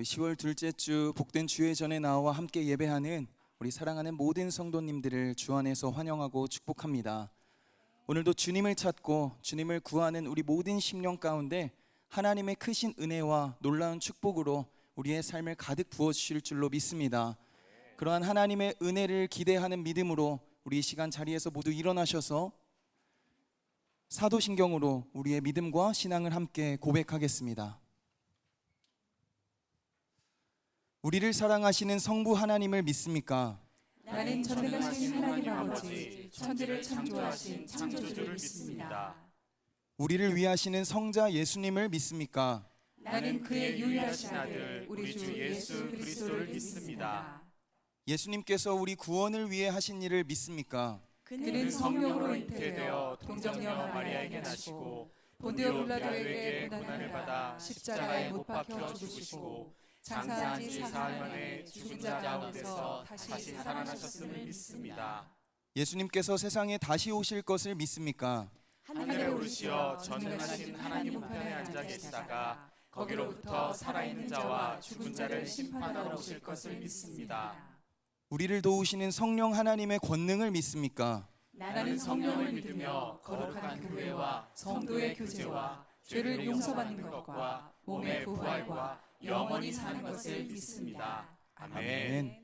10월 둘째 주 복된 주의 전에 나와 함께 예배하는 우리 사랑하는 모든 성도님들을 주 안에서 환영하고 축복합니다. 오늘도 주님을 찾고 주님을 구하는 우리 모든 심령 가운데 하나님의 크신 은혜와 놀라운 축복으로 우리의 삶을 가득 부어주실 줄로 믿습니다. 그러한 하나님의 은혜를 기대하는 믿음으로 우리 이 시간 자리에서 모두 일어나셔서 사도신경으로 우리의 믿음과 신앙을 함께 고백하겠습니다. 우리를 사랑하시는 성부 하나님을 믿습니까? 나는 전능하신 하나님 아버지 천지를 창조하신 창조주를 믿습니다. 우리를 위하시는 성자 예수님을 믿습니까? 나는 그의 유일하신 아들 우리 주 예수 그리스도를 믿습니다. 예수님께서 우리 구원을 위해 하신 일을 믿습니까? 그는 성령으로 잉태되어 동정녀 마리아에게 나시고 본디오 빌라도에게 고난을 받아 십자가에 못 박혀 죽으시고 장사한 지 사흘 만에 죽은 자 가운데서 다시 살아나셨음을 믿습니다. 예수님께서 세상에 다시 오실 것을 믿습니까? 하늘에 오르시어 전능하신 하나님 우편에 앉아 계시다가 거기로부터 살아있는 자와 죽은 자를 심판하러 오실 것을 믿습니다. 우리를 도우시는 성령 하나님의 권능을 믿습니까? 나는 성령을 믿으며 거룩한 교회와 성도의 교제와 죄를 용서받는 것과 몸의 부활과 영원히 사는 것을 믿습니다. 아멘.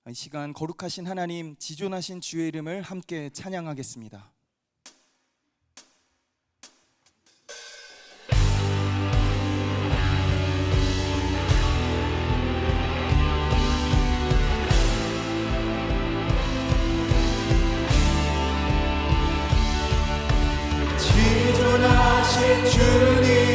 이 시간 거룩하신 하나님, 지존하신 주의 이름을 함께 찬양하겠습니다. 지존하신 주님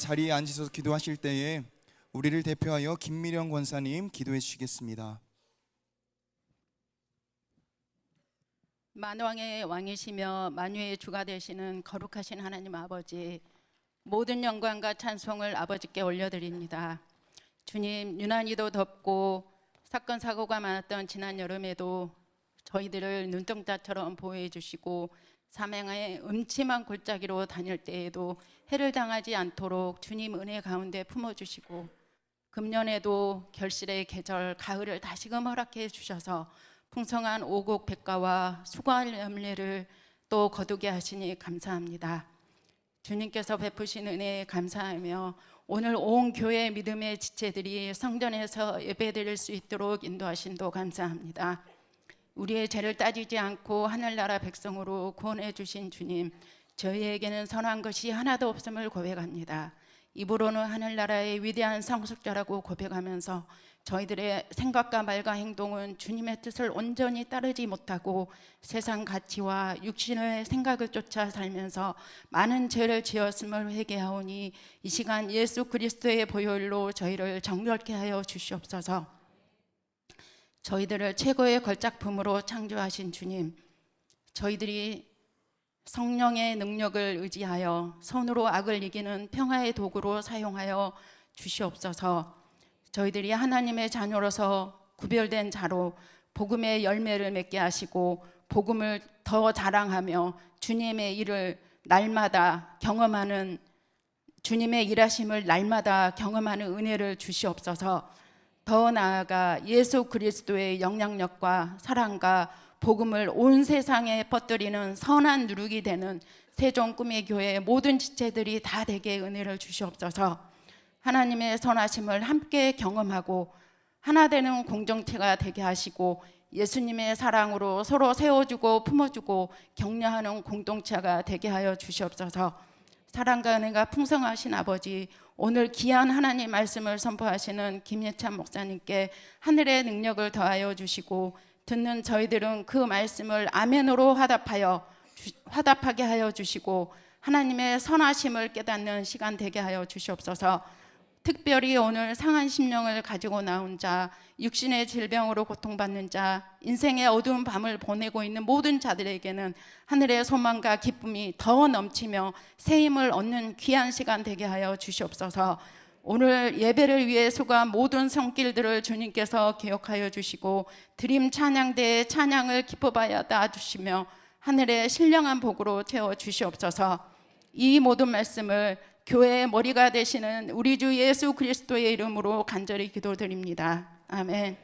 자리에 앉으셔서 기도하실 때에 우리를 대표하여 김미령 권사님 기도해 주시겠습니다. 만왕의 왕이시며 만유의 주가 되시는 거룩하신 하나님 아버지, 모든 영광과 찬송을 아버지께 올려드립니다. 주님, 유난히도 덥고 사건 사고가 많았던 지난 여름에도 저희들을 눈동자처럼 보호해 주시고 사명의 음침한 골짜기로 다닐 때에도 해를 당하지 않도록 주님 은혜 가운데 품어주시고 금년에도 결실의 계절 가을을 다시금 허락해 주셔서 풍성한 오곡 백과와 수고할 열매를 또 거두게 하시니 감사합니다. 주님께서 베푸신 은혜에 감사하며 오늘 온 교회 믿음의 지체들이 성전에서 예배드릴 수 있도록 인도하신도 감사합니다. 우리의 죄를 따지지 않고 하늘나라 백성으로 구원해 주신 주님, 저희에게는 선한 것이 하나도 없음을 고백합니다. 입으로는 하늘나라의 위대한 상속자라고 고백하면서 저희들의 생각과 말과 행동은 주님의 뜻을 온전히 따르지 못하고 세상 가치와 육신의 생각을 쫓아 살면서 많은 죄를 지었음을 회개하오니 이 시간 예수 그리스도의 보혈로 저희를 정결케 하여 주시옵소서. 저희들을 최고의 걸작품으로 창조하신 주님, 저희들이 성령의 능력을 의지하여 손으로 악을 이기는 평화의 도구로 사용하여 주시옵소서. 저희들이 하나님의 자녀로서 구별된 자로 복음의 열매를 맺게 하시고 복음을 더 자랑하며 주님의 일을 날마다 경험하는, 주님의 일하심을 날마다 경험하는 은혜를 주시옵소서. 더 나아가 예수 그리스도의 영향력과 사랑과 복음을 온 세상에 퍼뜨리는 선한 누룩이 되는 세종 꿈의 교회의 모든 지체들이 다 되게 은혜를 주시옵소서. 하나님의 선하심을 함께 경험하고 하나 되는 공동체가 되게 하시고 예수님의 사랑으로 서로 세워주고 품어주고 격려하는 공동체가 되게 하여 주시옵소서. 사랑과 은혜가 풍성하신 아버지, 오늘 귀한 하나님 말씀을 선포하시는 김예찬 목사님께 하늘의 능력을 더하여 주시고 듣는 저희들은 그 말씀을 아멘으로 화답하게 하여 주시고 하나님의 선하심을 깨닫는 시간 되게 하여 주시옵소서. 특별히 오늘 상한 심령을 가지고 나온 자, 육신의 질병으로 고통받는 자, 인생의 어두운 밤을 보내고 있는 모든 자들에게는 하늘의 소망과 기쁨이 더 넘치며 새 힘을 얻는 귀한 시간 되게 하여 주시옵소서. 오늘 예배를 위해 수고한 모든 손길들을 주님께서 기억하여 주시고 드림 찬양대의 찬양을 기뻐받아 주시며 하늘의 신령한 복으로 채워 주시옵소서. 이 모든 말씀을 교회의 머리가 되시는 우리 주 예수 그리스도의 이름으로 간절히 기도드립니다. 아멘.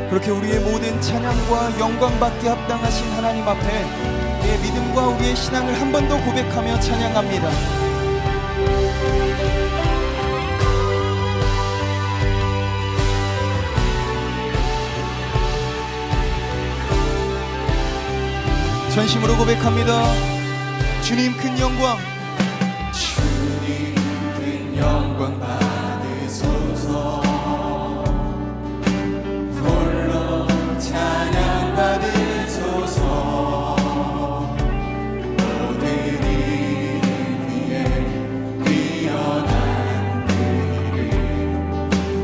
그렇게 우리의 모든 찬양과 영광받게 합당하신 하나님 앞에 우리의 믿음과 우리의 신앙을 한 번 더 고백하며 찬양합니다. 전심으로 고백합니다. 주님 큰 영광, 주님 큰 영광 받으소서. 홀로 찬양 받으소서. 모든 일 위에 뛰어난 그 일을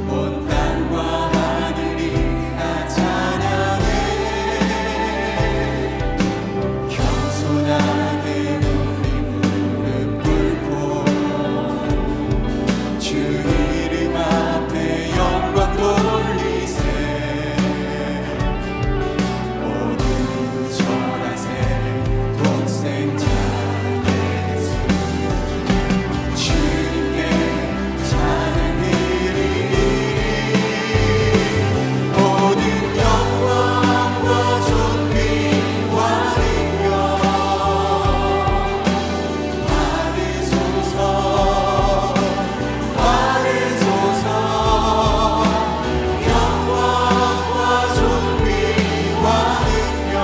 온 땅과 하늘이 다 찬양해. 겸손하게 우리 무릎 꿇고 주 이름 앞에 영광 돌리세. 모두 절하세 독생자 예수. 주님께 찬양 드리리. 모든 영광과 존귀와 능력 받으소서. 받으소서. 영광과 존귀와 능력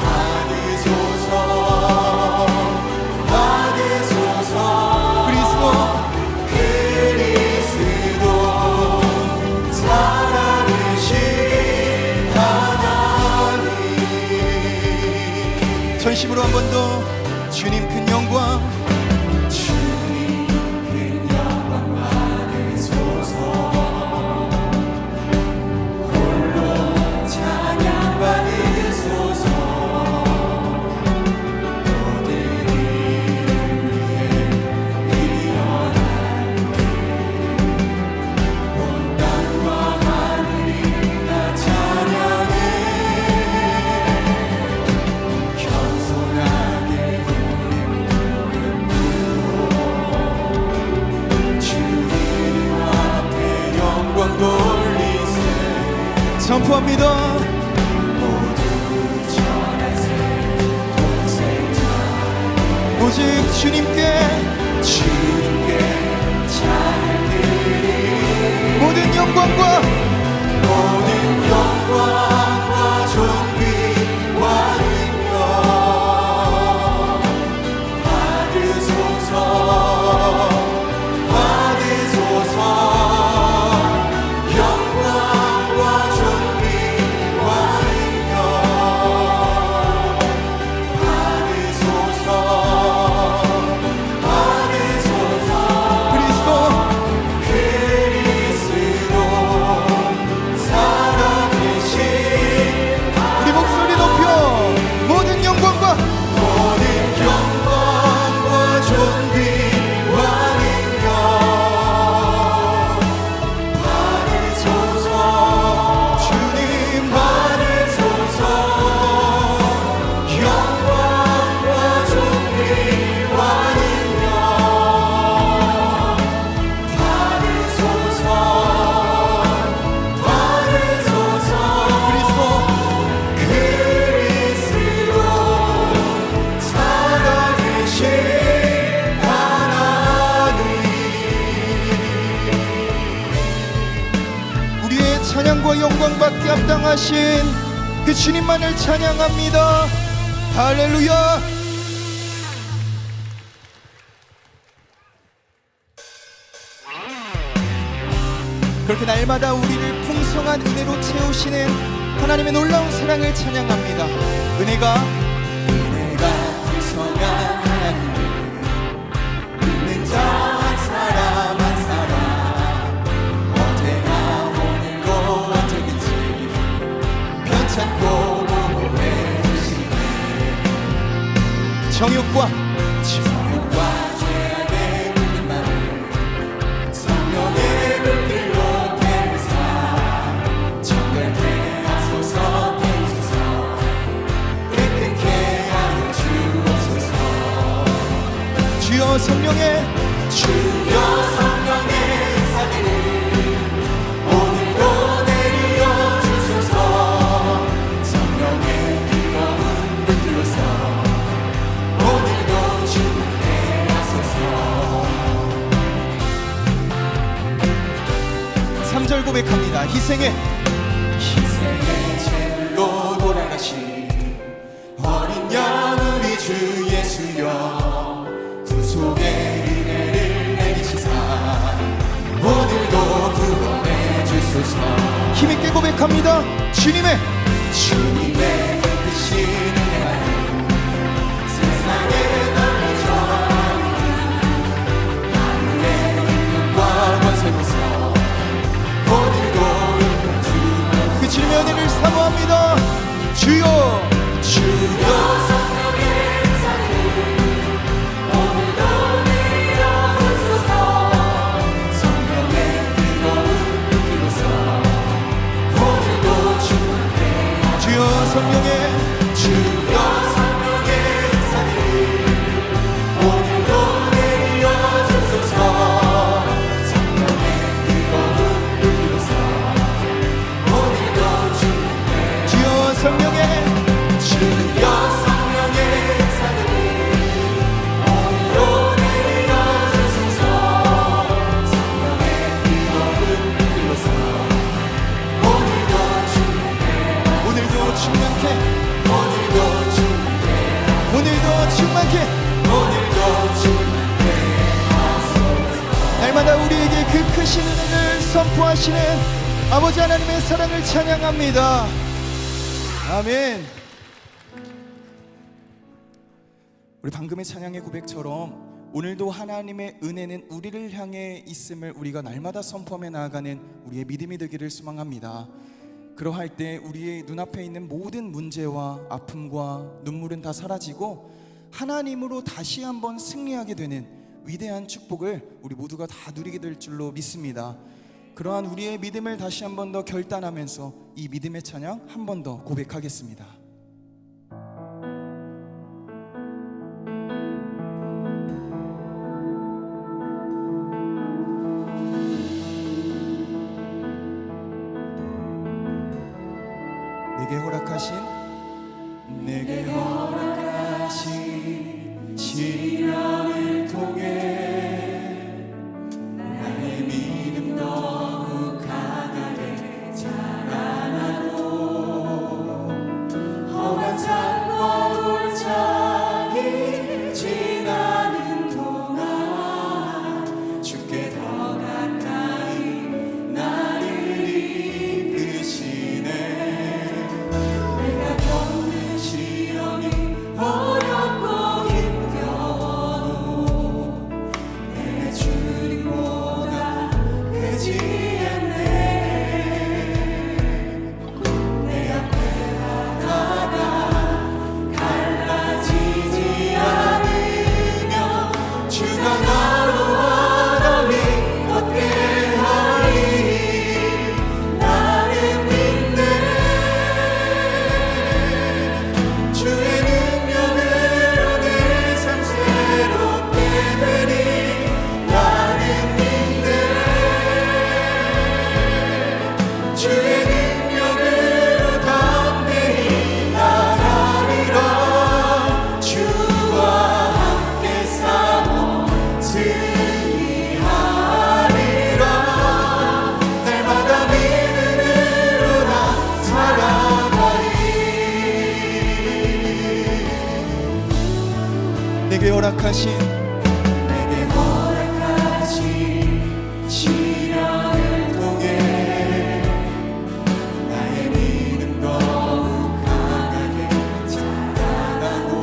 받으소서. 받으소서. 그리스도 살아계신 하나님. 전심으로 한 번 더 주님 큰 영광, 주님 큰 영광 받으소서. 홀로 찬양 받으소서. 모든 일 위에 뛰어난 온 땅과 하늘이 다 찬양해. 겸손하게 주 이름 앞에 영광 돌리세. 선포합니다. 모두 절하세 독생자. 오직 주님께 찬양 드리리. 모든 영광과 존귀와 능력 받으소서. 받으소서. 영광과 존귀와 능력 받으소서. 받으소서. 그리스도 살아계신 우리 목소리 높여 모든 영광과 존귀와 능력 받으소서. 주님 받으소서. 영광과 존귀와 능력 받으소서. 받으소서. 그리스도 살아계신 하나님. 우리의 찬양과 영광받게 합당하신 그 주님만을 찬양합니다. 할렐루야. 그렇게 날마다 우리를 풍성한 은혜로 채우시는 하나님의 놀라운 사랑을 찬양합니다. 은혜가 풍성한 하나님을 믿는 자 한 사람 한 사람 어제나 오늘도 언제든지 편찮고 보호해 주시네. 정욕과 죄악의 물든 마음 성령의 불길로 태우사 정결케 하소서. 태우소서. 깨끗게 하여 주옵소서. 주여 성령의 은사들을 오늘도 희생의 제물로 돌아가신 어린 양 우리 주 예수여, 구속의 은혜를 내리시사 오늘도 구원해 주소서. 힘있게 고백합니다. 주님의 크신 은혜만은 세상에 널리 전하니 하늘의 영광과 권세로서 오늘도 주 그 주님의 은혜를 사모합니다. 주여 성령의 은사를 오늘도 내려주소서. 성령의 뜨거운 불길로서 오늘도 충만해. 주여 성령의 은사를 오늘도 내려주소서. 성령의 뜨거운 불길로서 오늘도 충만해. 주여 성령의 날마다 우리에게 그 크신 은혜를 선포하시는 아버지 하나님의 사랑을 찬양합니다. 아멘. 우리 방금의 찬양의 고백처럼 오늘도 하나님의 은혜는 우리를 향해 있음을 우리가 날마다 선포하며 나아가는 우리의 믿음이 되기를 소망합니다. 그러할 때 우리의 눈앞에 있는 모든 문제와 아픔과 눈물은 다 사라지고 하나님으로 다시 한번 승리하게 되는 위대한 축복을 우리 모두가 다 누리게 될 줄로 믿습니다. 그러한 우리의 믿음을 다시 한번 더 결단하면서 이 믿음의 찬양 한 번 더 고백하겠습니다. 내게 허락하신 시련을 통해 나의 믿음 더욱 강하게 자라나고 험한 산과 골짜기 지나는 동안 주께 더 가까이 나를 이끄시네. 어렵고 힘겨워도 내 주님보다 크지 않네. 내 앞에 바다가 갈라지지 않으며 주가 나로 바람이 걷게 하리. 나는 믿네. 주의 내게 허락하신 시련을 통해 나의 믿음 더욱 강하게 자라나고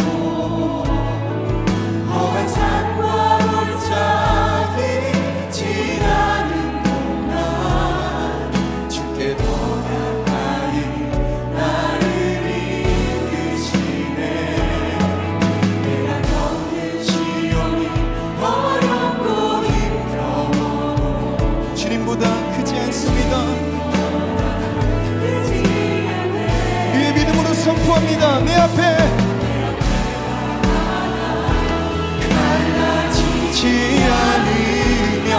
험한 산과 골짜기 지나는 동안 주께 더 가까이 나를 이끄시네. 주님보다 크지 않습니다. 우리의 믿음으로 선포합니다. 내 앞에 갈라지지 않으면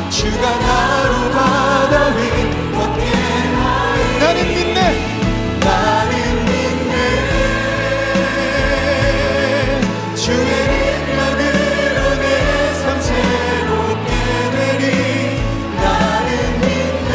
주가 나로 바다 위 걷게 하리. 나는 믿네. 나는 믿네. 주의 능력으로 내 삶 새롭게 되리. 나는 믿네.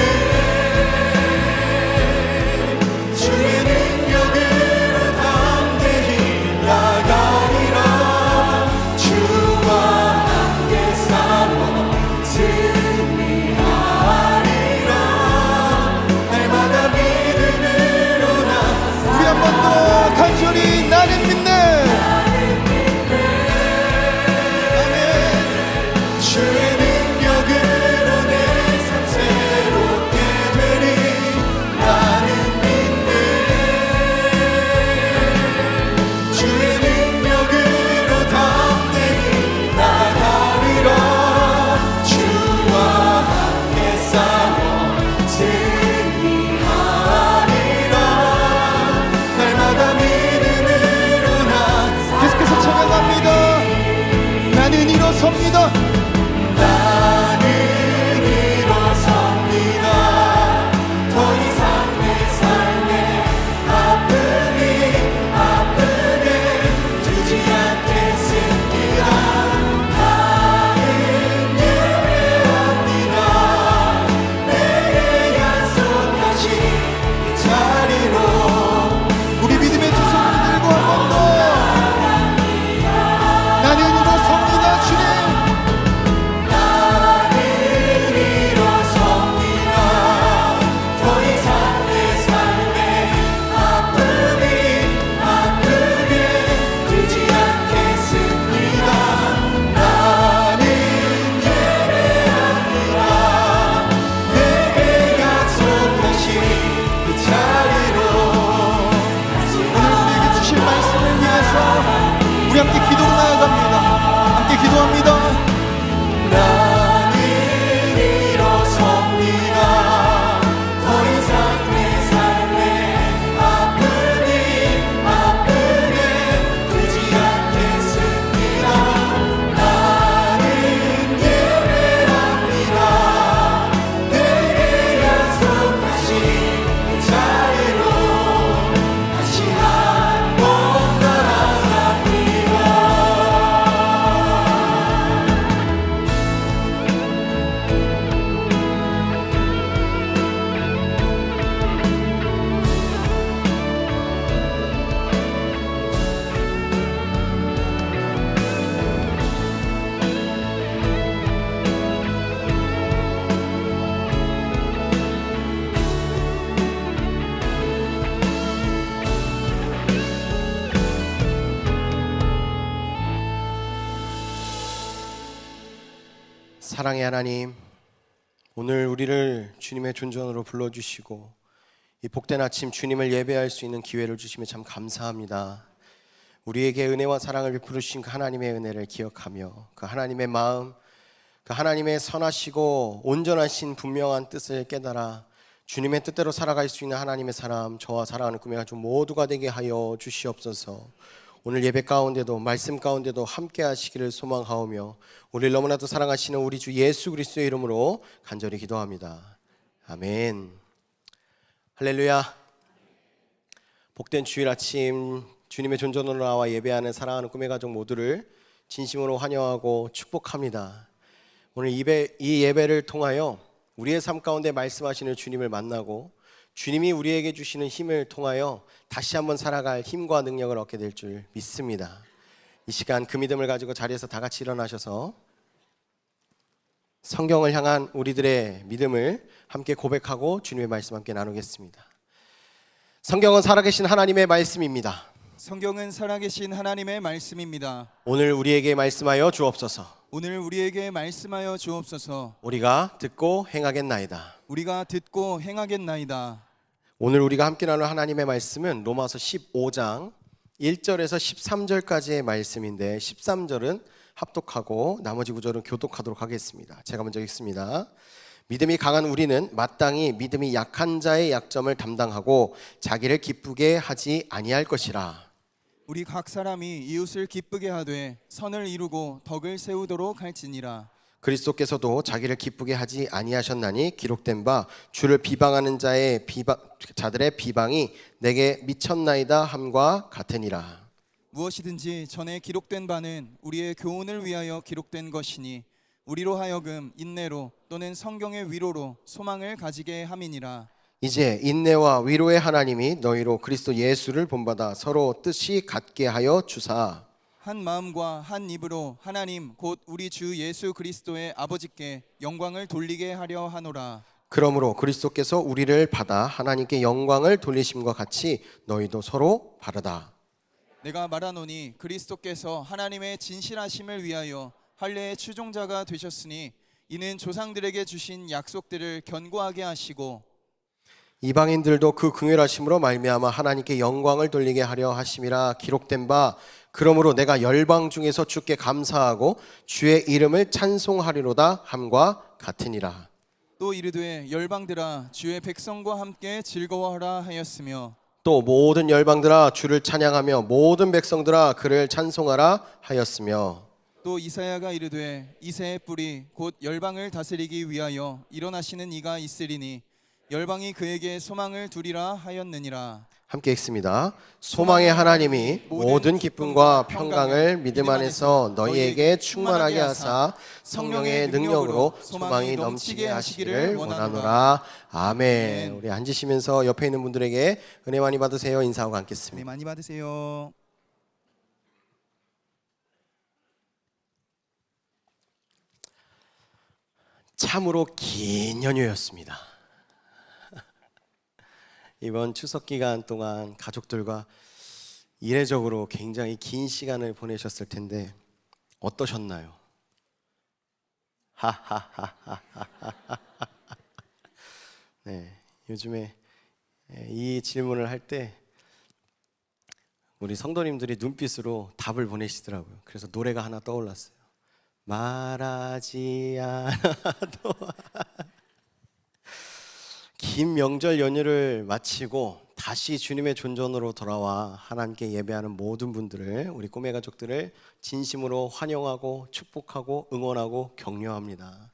우리 함께 기도로 나아갑니다. 함께 기도합니다. 나는 일어섭니다. 더 이상 내 삶의 아픔에 두지 않겠습니다. 나는 예배합니다. 내게 약속하신 그 자리로 다시 한번 나아갑니다. 사랑의 하나님, 오늘 우리를 주님의 존전으로 불러주시고 이 복된 아침 주님을 예배할 수 있는 기회를 주시며 참 감사합니다. 우리에게 은혜와 사랑을 베풀으신 그 하나님의 은혜를 기억하며 그 하나님의 마음, 그 하나님의 선하시고 온전하신 분명한 뜻을 깨달아 주님의 뜻대로 살아갈 수 있는 하나님의 사람, 저와 사랑하는 꿈의 가족 모두가 되게 하여 주시옵소서. 오늘 예배 가운데도 말씀 가운데도 함께 하시기를 소망하오며 우리를 너무나도 사랑하시는 우리 주 예수 그리스도의 이름으로 간절히 기도합니다. 아멘. 할렐루야. 복된 주일 아침 주님의 존전으로 나와 예배하는 사랑하는 꿈의 가족 모두를 진심으로 환영하고 축복합니다. 오늘 이 예배를 통하여 우리의 삶 가운데 말씀하시는 주님을 만나고 주님이 우리에게 주시는 힘을 통하여 다시 한번 살아갈 힘과 능력을 얻게 될 줄 믿습니다. 이 시간 그 믿음을 가지고 자리에서 다 같이 일어나셔서 성경을 향한 우리들의 믿음을 함께 고백하고 주님의 말씀 함께 나누겠습니다. 성경은 살아계신 하나님의 말씀입니다. 성경은 살아계신 하나님의 말씀입니다. 오늘 우리에게 말씀하여 주옵소서. 오늘 우리에게 말씀하여 주옵소서. 우리가 듣고 행하겠나이다. 우리가 듣고 행하겠나이다. 오늘 우리가 함께 나눌 하나님의 말씀은 로마서 15장 1절에서 13절까지의 말씀인데 13절은 합독하고 나머지 구절은 교독하도록 하겠습니다. 제가 먼저 읽습니다. 믿음이 강한 우리는 마땅히 믿음이 약한 자의 약점을 담당하고 자기를 기쁘게 하지 아니할 것이라. 우리 각 사람이 이웃을 기쁘게 하되 선을 이루고 덕을 세우도록 할지니라. 그리스도께서도 자기를 기쁘게 하지 아니하셨나니 기록된 바 주를 비방하는 자들의 비방이 내게 미쳤나이다 함과 같으니라. 무엇이든지 전에 기록된 바는 우리의 교훈을 위하여 기록된 것이니 우리로 하여금 인내로 또는 성경의 위로로 소망을 가지게 함이니라. 이제 인내와 위로의 하나님이 너희로 그리스도 예수를 본받아 서로 뜻이 같게 하여 주사 한 마음과 한 입으로 하나님 곧 우리 주 예수 그리스도의 아버지께 영광을 돌리게 하려 하노라. 그러므로 그리스도께서 우리를 받아 하나님께 영광을 돌리심과 같이 너희도 서로 바르다. 내가 말하노니 그리스도께서 하나님의 진실하심을 위하여 할례의 추종자가 되셨으니 이는 조상들에게 주신 약속들을 견고하게 하시고 이방인들도 그 긍휼하심으로 말미암아 하나님께 영광을 돌리게 하려 하심이라. 기록된 바 그러므로 내가 열방 중에서 주께 감사하고 주의 이름을 찬송하리로다 함과 같으니라. 또 이르되 열방들아 주의 백성과 함께 즐거워하라 하였으며 또 모든 열방들아 주를 찬양하며 모든 백성들아 그를 찬송하라 하였으며 또 이사야가 이르되 이새의 뿌리 곧 열방을 다스리기 위하여 일어나시는 이가 있으리니 열방이 그에게 소망을 두리라 하였느니라. 함께 읽습니다. 소망의 하나님이 모든 기쁨과 평강을 믿음 안에서 너희에게 충만하게 하사 성령의 능력으로 소망이 넘치게 하시기를 원하노라. 아멘. 우리 앉으시면서 옆에 있는 분들에게 은혜 많이 받으세요. 인사하고 네, 앉겠습니다. 많이 받으세요. 참으로 긴 연휴였습니다. 이번 추석 기간 동안 가족들과 이례적으로 굉장히 긴 시간을 보내셨을 텐데 어떠셨나요? 네, 요즘에 이 질문을 할 때 우리 성도님들이 눈빛으로 답을 보내시더라고요. 그래서 노래가 하나 떠올랐어요. 말하지 않아도 긴 명절 연휴를 마치고 다시 주님의 존전으로 돌아와 하나님께 예배하는 모든 분들을, 우리 꿈의 가족들을 진심으로 환영하고 축복하고 응원하고 격려합니다.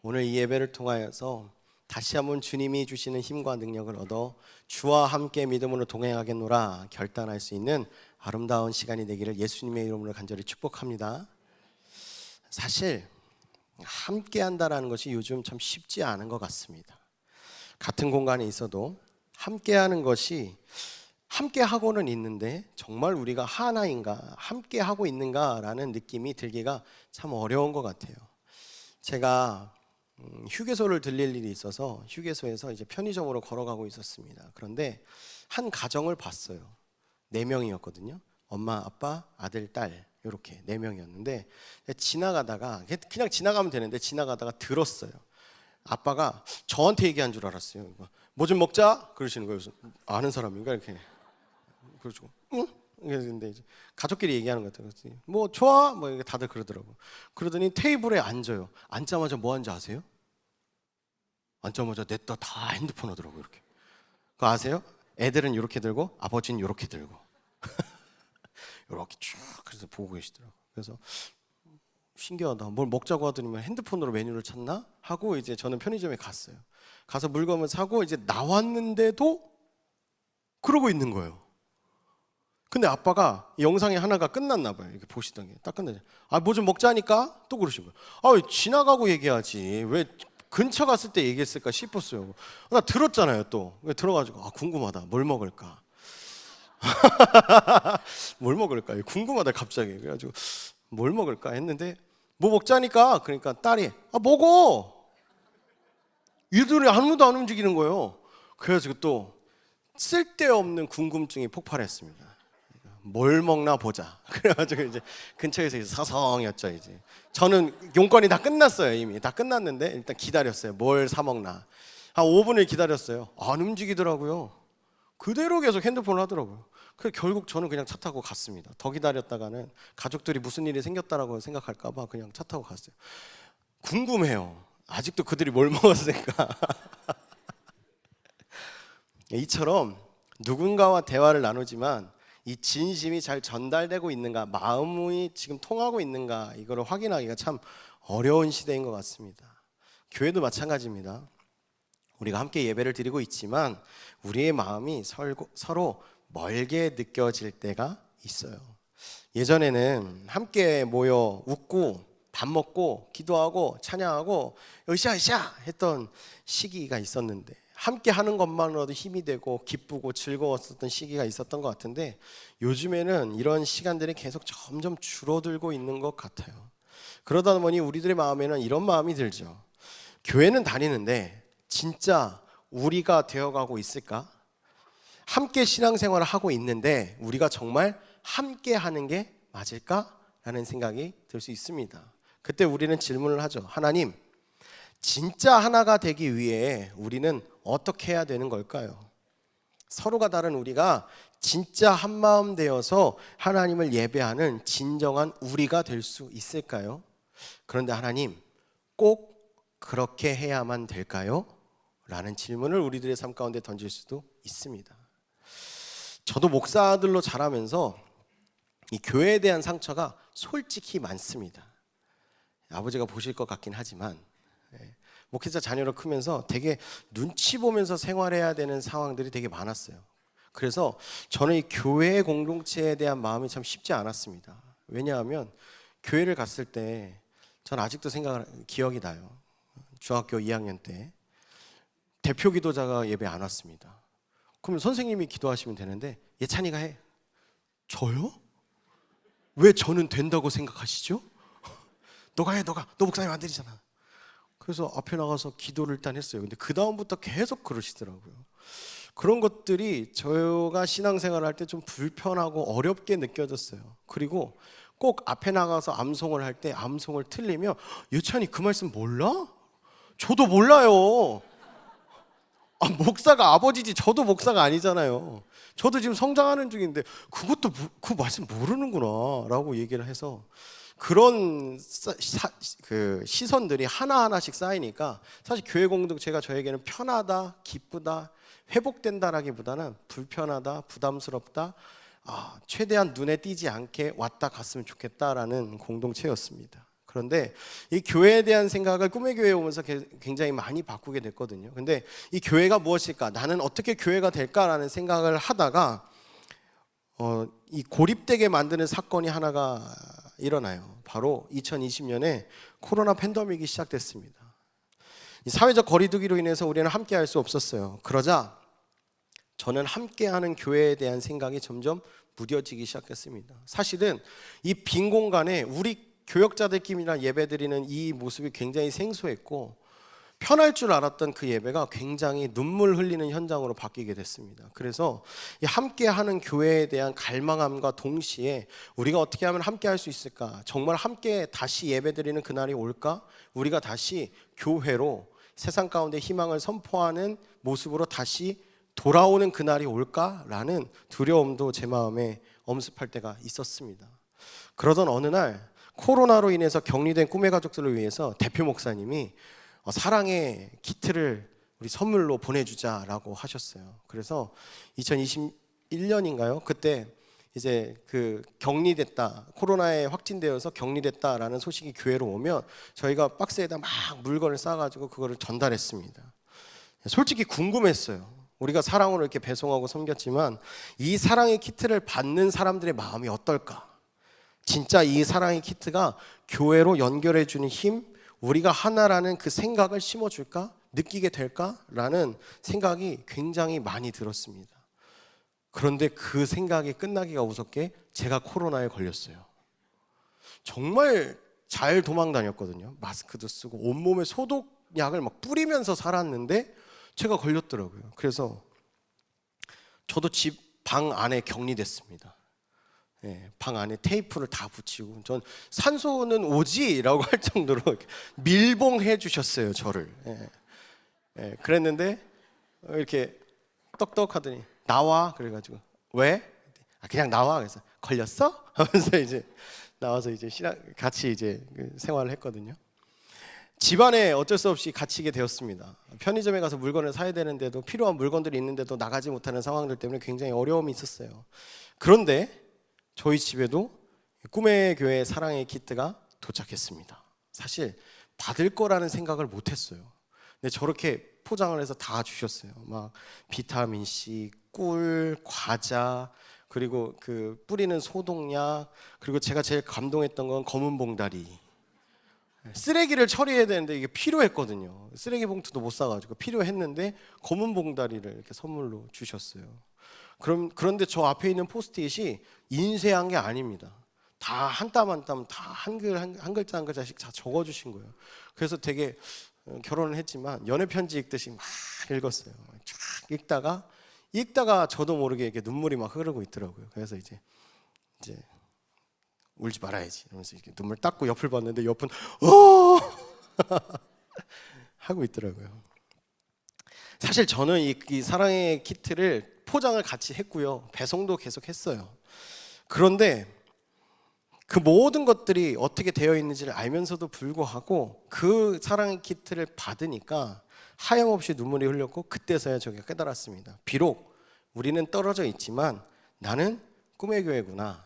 오늘 이 예배를 통하여서 다시 한번 주님이 주시는 힘과 능력을 얻어 주와 함께 믿음으로 동행하겠노라 결단할 수 있는 아름다운 시간이 되기를 예수님의 이름으로 간절히 축복합니다. 사실 함께 한다라는 것이 요즘 참 쉽지 않은 것 같습니다. 같은 공간에 있어도 함께 하는 것이, 함께 하고는 있는데 정말 우리가 하나인가, 함께 하고 있는가라는 느낌이 들기가 참 어려운 것 같아요. 제가 휴게소를 들릴 일이 있어서 휴게소에서 이제 편의점으로 걸어가고 있었습니다. 그런데 한 가정을 봤어요. 4명이었거든요. 엄마, 아빠, 아들, 딸, 이렇게 4명이었는데 지나가다가, 그냥 지나가면 되는데 지나가다가 들었어요. 아빠가 저한테 얘기한 줄 알았어요. 뭐 좀 먹자 그러시는 거예요. 그래서 아는 사람인가 이렇게 그러시고 응? 근데 이제 가족끼리 얘기하는 것 같아요. 그랬더니 뭐 좋아 뭐 이렇게 다들 그러더라고. 그러더니 테이블에 앉아요. 앉자마자 뭐 하는지 아세요? 앉자마자 냈다 다 핸드폰 하더라고. 이렇게. 그거 아세요? 애들은 이렇게 들고 아버지는 이렇게 들고 이렇게 쭉 그래서 보고 계시더라고. 그래서 신기하다. 뭘 먹자고 하더니 핸드폰으로 메뉴를 찾나? 하고 이제 저는 편의점에 갔어요. 가서 물건을 사고 이제 나왔는데도 그러고 있는 거예요. 근데 아빠가 영상이 하나가 끝났나 봐요. 이렇게 보시던 게 딱 끝나죠. 아, 뭐 좀 먹자니까 또 그러신 거예요. 아, 왜 지나가고 얘기하지? 왜 근처 갔을 때 얘기했을까 싶었어요. 나 들었잖아요. 또 들어가지고 아, 궁금하다. 뭘 먹을까? 뭘 먹을까? 궁금하다 갑자기. 그래가지고 뭘 먹을까 했는데 뭐 먹자니까 그러니까 딸이 아 먹어. 이들이 아무도 안 움직이는 거예요. 그래가지고 또 쓸데없는 궁금증이 폭발했습니다. 뭘 먹나 보자. 그래가지고 이제 근처에서 이제 사성이었죠. 이제 저는 용건이 다 끝났어요. 이미 다 끝났는데 일단 기다렸어요. 뭘 사 먹나. 한 5분을 기다렸어요. 안 움직이더라고요. 그대로 계속 핸드폰을 하더라고요. 그래서 결국 저는 그냥 차 타고 갔습니다. 더 기다렸다가는 가족들이 무슨 일이 생겼다라고 생각할까 봐 그냥 차 타고 갔어요. 궁금해요. 아직도 그들이 뭘 먹었을까. 이처럼 누군가와 대화를 나누지만 이 진심이 잘 전달되고 있는가, 마음이 지금 통하고 있는가, 이거를 확인하기가 참 어려운 시대인 것 같습니다. 교회도 마찬가지입니다. 우리가 함께 예배를 드리고 있지만 우리의 마음이 서로 멀게 느껴질 때가 있어요. 예전에는 함께 모여 웃고 밥 먹고 기도하고 찬양하고 으쌰으쌰 했던 시기가 있었는데, 함께 하는 것만으로도 힘이 되고 기쁘고 즐거웠었던 시기가 있었던 것 같은데 요즘에는 이런 시간들이 계속 점점 줄어들고 있는 것 같아요. 그러다 보니 우리들의 마음에는 이런 마음이 들죠. 교회는 다니는데 진짜 우리가 되어가고 있을까? 함께 신앙생활을 하고 있는데 우리가 정말 함께 하는 게 맞을까? 라는 생각이 들 수 있습니다. 그때 우리는 질문을 하죠. 하나님, 진짜 하나가 되기 위해 우리는 어떻게 해야 되는 걸까요? 서로가 다른 우리가 진짜 한마음 되어서 하나님을 예배하는 진정한 우리가 될 수 있을까요? 그런데 하나님, 꼭 그렇게 해야만 될까요? 라는 질문을 우리들의 삶 가운데 던질 수도 있습니다. 저도 목사들로 자라면서 이 교회에 대한 상처가 솔직히 많습니다. 아버지가 보실 것 같긴 하지만 목회자 자녀로 크면서 되게 눈치 보면서 생활해야 되는 상황들이 되게 많았어요. 그래서 저는 이 교회 공동체에 대한 마음이 참 쉽지 않았습니다. 왜냐하면 교회를 갔을 때 전 아직도 기억이 나요. 중학교 2학년 때 대표 기도자가 예배 안 왔습니다. 그러면 선생님이 기도하시면 되는데 예찬이가 해. 저요? 왜 저는 된다고 생각하시죠? 너가 해, 너 목사님 안 되잖아. 그래서 앞에 나가서 기도를 일단 했어요. 근데 그 다음부터 계속 그러시더라고요. 그런 것들이 저가 신앙생활을 할 때 좀 불편하고 어렵게 느껴졌어요. 그리고 꼭 앞에 나가서 암송을 할 때 암송을 틀리면 예찬이 그 말씀 몰라? 저도 몰라요. 목사가 아버지지 저도 목사가 아니잖아요. 저도 지금 성장하는 중인데 그것도 그 말씀 모르는구나라고 얘기를 해서 그런 그 시선들이 하나하나씩 쌓이니까 사실 교회 공동체가 저에게는 편하다, 기쁘다, 회복된다라기보다는 불편하다, 부담스럽다, 최대한 눈에 띄지 않게 왔다 갔으면 좋겠다라는 공동체였습니다. 그런데 이 교회에 대한 생각을 꿈의 교회에 오면서 굉장히 많이 바꾸게 됐거든요. 근데 이 교회가 무엇일까? 나는 어떻게 교회가 될까라는 생각을 하다가 이 고립되게 만드는 사건이 하나가 일어나요. 바로 2020년에 코로나 팬데믹이 시작됐습니다. 이 사회적 거리두기로 인해서 우리는 함께 할 수 없었어요. 그러자 저는 함께하는 교회에 대한 생각이 점점 무뎌지기 시작했습니다. 사실은 이 빈 공간에 우리 교역자들끼리나 예배드리는 이 모습이 굉장히 생소했고 편할 줄 알았던 그 예배가 굉장히 눈물 흘리는 현장으로 바뀌게 됐습니다. 그래서 이 함께하는 교회에 대한 갈망함과 동시에 우리가 어떻게 하면 함께할 수 있을까? 정말 함께 다시 예배드리는 그날이 올까? 우리가 다시 교회로 세상 가운데 희망을 선포하는 모습으로 다시 돌아오는 그날이 올까라는 두려움도 제 마음에 엄습할 때가 있었습니다. 그러던 어느 날 코로나로 인해서 격리된 꿈의 가족들을 위해서 대표 목사님이 사랑의 키트를 우리 선물로 보내주자라고 하셨어요. 그래서 2021년인가요? 그때 이제 그 격리됐다, 코로나에 확진되어서 격리됐다라는 소식이 교회로 오면 저희가 박스에다 막 물건을 싸가지고 그거를 전달했습니다. 솔직히 궁금했어요. 우리가 사랑으로 이렇게 배송하고 섬겼지만 이 사랑의 키트를 받는 사람들의 마음이 어떨까? 진짜 이 사랑의 키트가 교회로 연결해주는 힘, 우리가 하나라는 그 생각을 심어줄까? 느끼게 될까라는 생각이 굉장히 많이 들었습니다. 그런데 그 생각이 끝나기가 우습게 제가 코로나에 걸렸어요. 정말 잘 도망 다녔거든요. 마스크도 쓰고 온몸에 소독약을 막 뿌리면서 살았는데 제가 걸렸더라고요. 그래서 저도 집 방 안에 격리됐습니다. 방 안에 테이프를 다 붙이고 전 산소는 오지라고 할 정도로 밀봉해 주셨어요, 저를. 그랬는데 이렇게 떡떡하더니 나와 그래가지고 왜? 그냥 나와. 그래서 걸렸어? 하면서 이제 나와서 이제 같이 이제 생활을 했거든요. 집안에 어쩔 수 없이 갇히게 되었습니다. 편의점에 가서 물건을 사야 되는데도 필요한 물건들이 있는데도 나가지 못하는 상황들 때문에 굉장히 어려움이 있었어요. 그런데 저희 집에도 꿈의 교회 사랑의 키트가 도착했습니다. 사실 받을 거라는 생각을 못했어요. 근데 저렇게 포장을 해서 다 주셨어요. 막 비타민 C, 꿀, 과자, 그리고 그 뿌리는 소독약, 그리고 제가 제일 감동했던 건 검은 봉다리. 쓰레기를 처리해야 되는데 이게 필요했거든요. 쓰레기 봉투도 못 사가지고 필요했는데 검은 봉다리를 이렇게 선물로 주셨어요. 그런데 저 앞에 있는 포스트잇이 인쇄한 게 아닙니다. 다 한 땀 한 땀 다 한 글자 한 글자씩 다 적어주신 거예요. 그래서 되게 결혼을 했지만 연애 편지 읽듯이 막 읽었어요. 쫙 읽다가 저도 모르게 이렇게 눈물이 막 흐르고 있더라고요. 그래서 이제 울지 말아야지 이러면서 이렇게 눈물 닦고 옆을 봤는데 옆은 하고 있더라고요. 사실 저는 이 사랑의 키트를 포장을 같이 했고요. 배송도 계속 했어요. 그런데 그 모든 것들이 어떻게 되어 있는지를 알면서도 불구하고 그 사랑의 키트를 받으니까 하염없이 눈물이 흘렸고 그때서야 제가 깨달았습니다. 비록 우리는 떨어져 있지만 나는 꿈의 교회구나.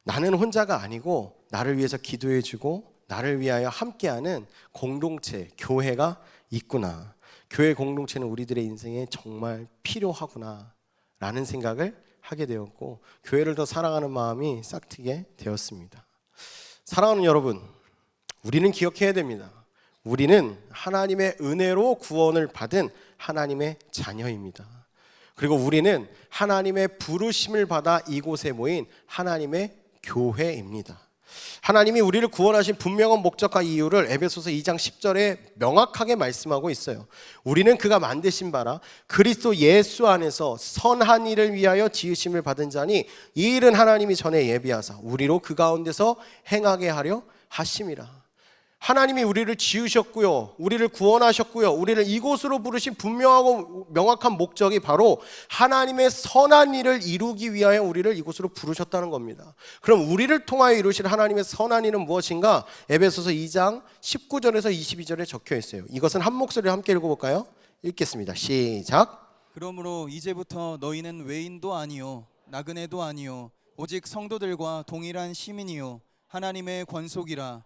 나는 혼자가 아니고 나를 위해서 기도해주고 나를 위하여 함께하는 공동체, 교회가 있구나. 교회 공동체는 우리들의 인생에 정말 필요하구나 라는 생각을 하게 되었고 교회를 더 사랑하는 마음이 싹트게 되었습니다. 사랑하는 여러분, 우리는 기억해야 됩니다. 우리는 하나님의 은혜로 구원을 받은 하나님의 자녀입니다. 그리고 우리는 하나님의 부르심을 받아 이곳에 모인 하나님의 교회입니다. 하나님이 우리를 구원하신 분명한 목적과 이유를 에베소서 2장 10절에 명확하게 말씀하고 있어요. 우리는 그가 만드신 바라 그리스도 예수 안에서 선한 일을 위하여 지으심을 받은 자니 이 일은 하나님이 전에 예비하사 우리로 그 가운데서 행하게 하려 하심이라. 하나님이 우리를 지으셨고요, 우리를 구원하셨고요, 우리를 이곳으로 부르신 분명하고 명확한 목적이 바로 하나님의 선한 일을 이루기 위하여 우리를 이곳으로 부르셨다는 겁니다. 그럼 우리를 통하여 이루실 하나님의 선한 일은 무엇인가? 에베소서 2장 19절에서 22절에 적혀 있어요. 이것은 한 목소리로 함께 읽어볼까요? 읽겠습니다. 시작. 그러므로 이제부터 너희는 외인도 아니요 나그네도 아니요 오직 성도들과 동일한 시민이요 하나님의 권속이라.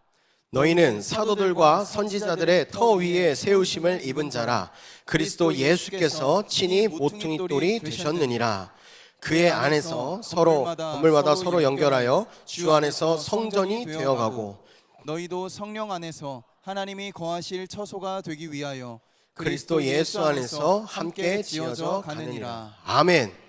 너희는 사도들과 선지자들의 터 위에 세우심을 입은 자라. 그리스도 예수께서 친히 모퉁이 돌이 되셨느니라. 그의 안에서 건물마다 서로 연결하여 주 안에서 성전이 되어가고 너희도 성령 안에서 하나님이 거하실 처소가 되기 위하여 그리스도 예수 안에서 함께 지어져 가느니라. 아멘.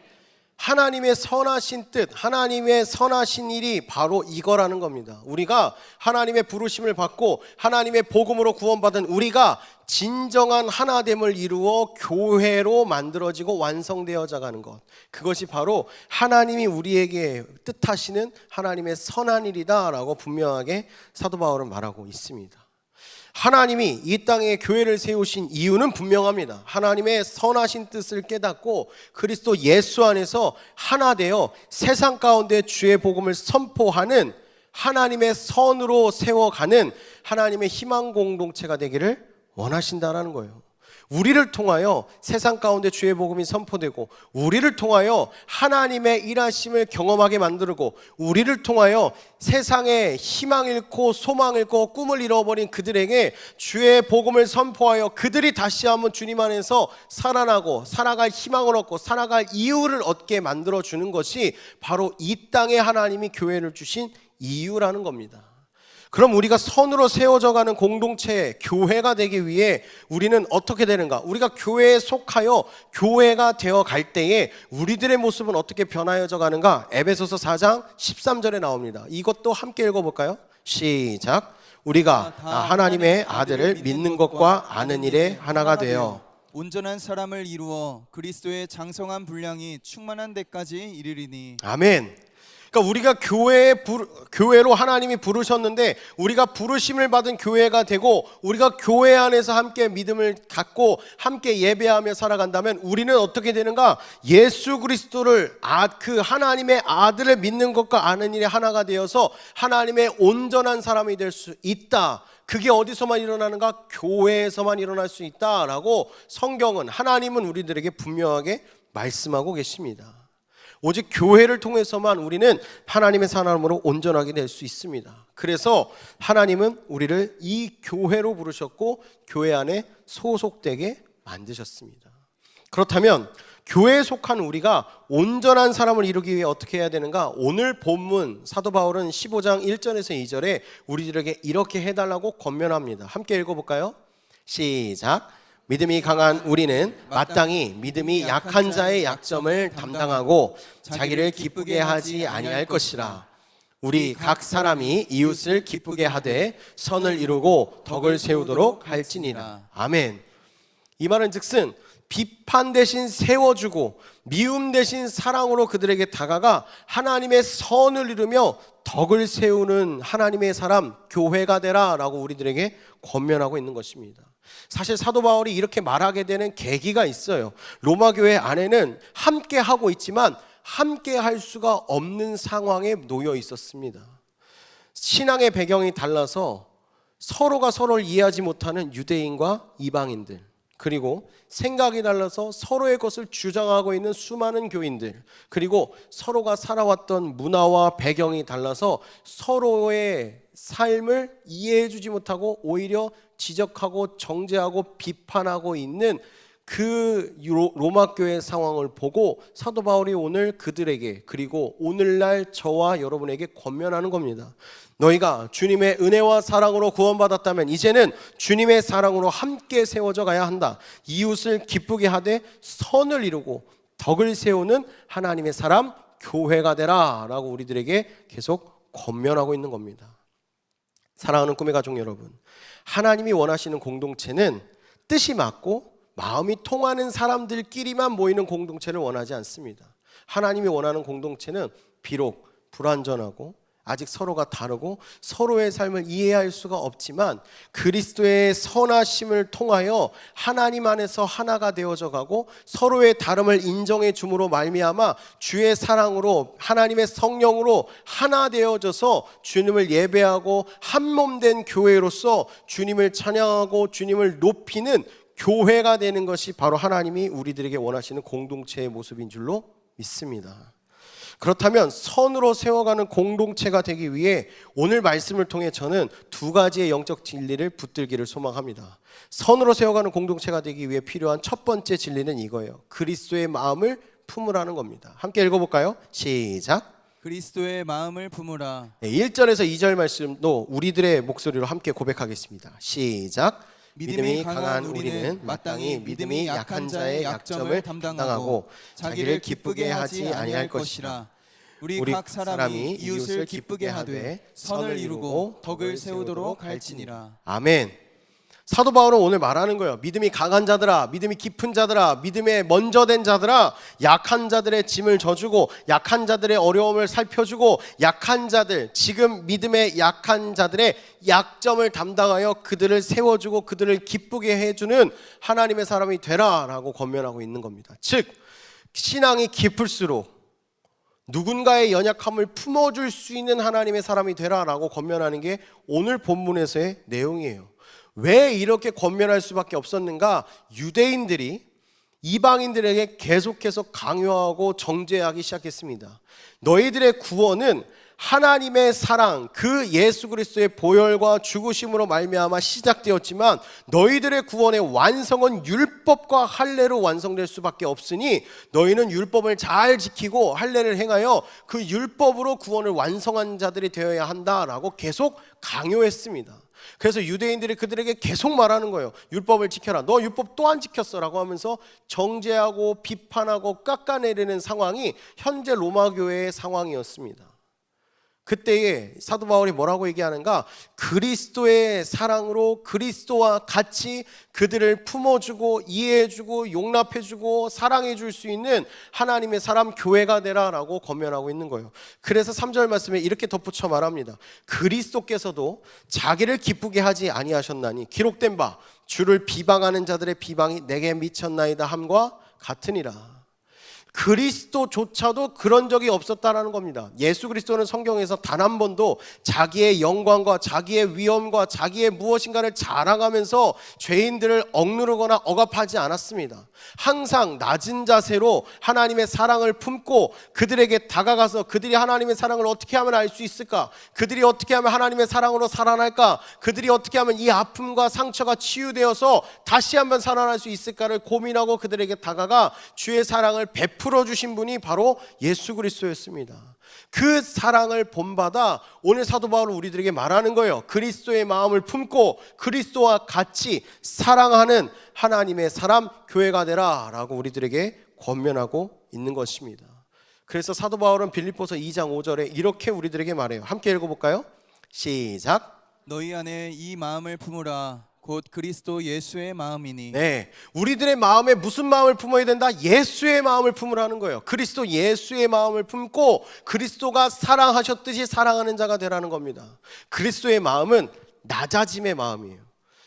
하나님의 선하신 뜻, 하나님의 선하신 일이 바로 이거라는 겁니다. 우리가 하나님의 부르심을 받고 하나님의 복음으로 구원받은 우리가 진정한 하나됨을 이루어 교회로 만들어지고 완성되어져 가는 것, 그것이 바로 하나님이 우리에게 뜻하시는 하나님의 선한 일이다라고 분명하게 사도 바울은 말하고 있습니다. 하나님이 이 땅에 교회를 세우신 이유는 분명합니다. 하나님의 선하신 뜻을 깨닫고 그리스도 예수 안에서 하나 되어 세상 가운데 주의 복음을 선포하는 하나님의 선으로 세워가는 하나님의 희망 공동체가 되기를 원하신다라는 거예요. 우리를 통하여 세상 가운데 주의 복음이 선포되고 우리를 통하여 하나님의 일하심을 경험하게 만들고 우리를 통하여 세상에 희망 잃고 소망 잃고 꿈을 잃어버린 그들에게 주의 복음을 선포하여 그들이 다시 한번 주님 안에서 살아나고 살아갈 희망을 얻고 살아갈 이유를 얻게 만들어주는 것이 바로 이 땅에 하나님이 교회를 주신 이유라는 겁니다. 그럼 우리가 선으로 세워져 가는 공동체, 교회가 되기 위해 우리는 어떻게 되는가? 우리가 교회에 속하여 교회가 되어 갈 때에 우리들의 모습은 어떻게 변하여져 가는가? 에베소서 4장 13절에 나옵니다. 이것도 함께 읽어볼까요? 시작. 우리가 하나님의 아들을 믿는 것과 아는 일에 하나가 되어 온전한 사람을 이루어 그리스도의 장성한 분량이 충만한 데까지 이르리니. 아멘. 그러니까 우리가 교회로 하나님이 부르셨는데 우리가 부르심을 받은 교회가 되고 우리가 교회 안에서 함께 믿음을 갖고 함께 예배하며 살아간다면 우리는 어떻게 되는가? 예수 그리스도를 그 하나님의 아들을 믿는 것과 아는 일에 하나가 되어서 하나님의 온전한 사람이 될 수 있다. 그게 어디서만 일어나는가? 교회에서만 일어날 수 있다라고 성경은, 하나님은 우리들에게 분명하게 말씀하고 계십니다. 오직 교회를 통해서만 우리는 하나님의 사람으로 온전하게 될 수 있습니다. 그래서 하나님은 우리를 이 교회로 부르셨고 교회 안에 소속되게 만드셨습니다. 그렇다면 교회에 속한 우리가 온전한 사람을 이루기 위해 어떻게 해야 되는가? 오늘 본문 사도 바울은 15장 1절에서 2절에 우리들에게 이렇게 해달라고 권면합니다. 함께 읽어볼까요? 시작. 믿음이 강한 우리는 마땅히 믿음이 약한 자의 약점을 담당하고 자기를 기쁘게 하지 아니할 것이라. 우리 각 사람이 이웃을 기쁘게 하되 선을 이루고 덕을 세우도록 할지니라. 아멘. 이 말은 즉슨 비판 대신 세워주고 미움 대신 사랑으로 그들에게 다가가 하나님의 선을 이루며 덕을 세우는 하나님의 사람, 교회가 되라 라고 우리들에게 권면하고 있는 것입니다. 사실 사도 바울이 이렇게 말하게 되는 계기가 있어요. 로마 교회 안에는 함께 하고 있지만 함께 할 수가 없는 상황에 놓여 있었습니다. 신앙의 배경이 달라서 서로가 서로를 이해하지 못하는 유대인과 이방인들, 그리고 생각이 달라서 서로의 것을 주장하고 있는 수많은 교인들, 그리고 서로가 살아왔던 문화와 배경이 달라서 서로의 삶을 이해해주지 못하고 오히려 지적하고 정죄하고 비판하고 있는 그 로마 교회의 상황을 보고 사도 바울이 오늘 그들에게, 그리고 오늘날 저와 여러분에게 권면하는 겁니다. 너희가 주님의 은혜와 사랑으로 구원받았다면 이제는 주님의 사랑으로 함께 세워져 가야 한다. 이웃을 기쁘게 하되 선을 이루고 덕을 세우는 하나님의 사람, 교회가 되라 라고 우리들에게 계속 권면하고 있는 겁니다. 사랑하는 꿈의 가족 여러분, 하나님이 원하시는 공동체는 뜻이 맞고 마음이 통하는 사람들끼리만 모이는 공동체를 원하지 않습니다. 하나님이 원하는 공동체는 비록 불완전하고 아직 서로가 다르고 서로의 삶을 이해할 수가 없지만 그리스도의 선하심을 통하여 하나님 안에서 하나가 되어져 가고 서로의 다름을 인정해 줌으로 말미암아 주의 사랑으로 하나님의 성령으로 하나 되어져서 주님을 예배하고 한 몸 된 교회로서 주님을 찬양하고 주님을 높이는 교회가 되는 것이 바로 하나님이 우리들에게 원하시는 공동체의 모습인 줄로 믿습니다. 그렇다면 선으로 세워가는 공동체가 되기 위해 오늘 말씀을 통해 저는 두 가지의 영적 진리를 붙들기를 소망합니다. 선으로 세워가는 공동체가 되기 위해 필요한 첫 번째 진리는 이거예요. 그리스도의 마음을 품으라는 겁니다. 함께 읽어볼까요? 시작. 그리스도의 마음을 품으라. 1절에서 2절 말씀도 우리들의 목소리로 함께 고백하겠습니다. 시작. 믿음이 강한 우리는 마땅히 믿음이 약한 자의 약점을 담당하고 자기를 기쁘게 하지 아니할 것이라. 우리 각 사람이 이웃을 기쁘게 하되 선을 이루고 덕을 세우도록 할지니라. 아멘. 사도 바울은 오늘 말하는 거예요. 믿음이 강한 자들아, 믿음이 깊은 자들아, 믿음에 먼저 된 자들아, 약한 자들의 짐을 져주고 약한 자들의 어려움을 살펴주고 약한 자들, 지금 믿음의 약한 자들의 약점을 담당하여 그들을 세워주고 그들을 기쁘게 해주는 하나님의 사람이 되라라고 권면하고 있는 겁니다. 즉 신앙이 깊을수록 누군가의 연약함을 품어줄 수 있는 하나님의 사람이 되라라고 권면하는 게 오늘 본문에서의 내용이에요. 왜 이렇게 권면할 수밖에 없었는가? 유대인들이 이방인들에게 계속해서 강요하고 정죄하기 시작했습니다. 너희들의 구원은 하나님의 사랑, 그 예수 그리스도의 보혈과 죽으심으로 말미암아 시작되었지만 너희들의 구원의 완성은 율법과 할례로 완성될 수밖에 없으니 너희는 율법을 잘 지키고 할례를 행하여 그 율법으로 구원을 완성한 자들이 되어야 한다라고 계속 강요했습니다. 그래서 유대인들이 그들에게 계속 말하는 거예요. 율법을 지켜라. 너 율법 또 안 지켰어 라고 하면서 정죄하고 비판하고 깎아내리는 상황이 현재 로마 교회의 상황이었습니다. 그때에 사도 바울이 뭐라고 얘기하는가? 그리스도의 사랑으로 그리스도와 같이 그들을 품어주고 이해해주고 용납해주고 사랑해줄 수 있는 하나님의 사람 교회가 되라라고 권면하고 있는 거예요. 그래서 3절 말씀에 이렇게 덧붙여 말합니다. 그리스도께서도 자기를 기쁘게 하지 아니하셨나니 기록된 바 주를 비방하는 자들의 비방이 내게 미쳤나이다 함과 같으니라. 그리스도조차도 그런 적이 없었다라는 겁니다. 예수 그리스도는 성경에서 단 한 번도 자기의 영광과 자기의 위엄과 자기의 무엇인가를 자랑하면서 죄인들을 억누르거나 억압하지 않았습니다. 항상 낮은 자세로 하나님의 사랑을 품고 그들에게 다가가서 그들이 하나님의 사랑을 어떻게 하면 알 수 있을까? 그들이 어떻게 하면 하나님의 사랑으로 살아날까? 그들이 어떻게 하면 이 아픔과 상처가 치유되어서 다시 한번 살아날 수 있을까를 고민하고 그들에게 다가가 주의 사랑을 베풀어 주신 분이 바로 예수 그리스도였습니다. 그 사랑을 본받아 오늘 사도 바울은 우리들에게 말하는 거예요. 그리스도의 마음을 품고 그리스도와 같이 사랑하는 하나님의 사람 교회가 되라 라고 우리들에게 권면하고 있는 것입니다. 그래서 사도 바울은 빌립보서 2장 5절에 이렇게 우리들에게 말해요. 함께 읽어볼까요? 시작. 너희 안에 이 마음을 품으라. 곧 그리스도 예수의 마음이니. 네, 우리들의 마음에 무슨 마음을 품어야 된다? 예수의 마음을 품으라는 거예요. 그리스도 예수의 마음을 품고 그리스도가 사랑하셨듯이 사랑하는 자가 되라는 겁니다. 그리스도의 마음은 낮아짐의 마음이에요.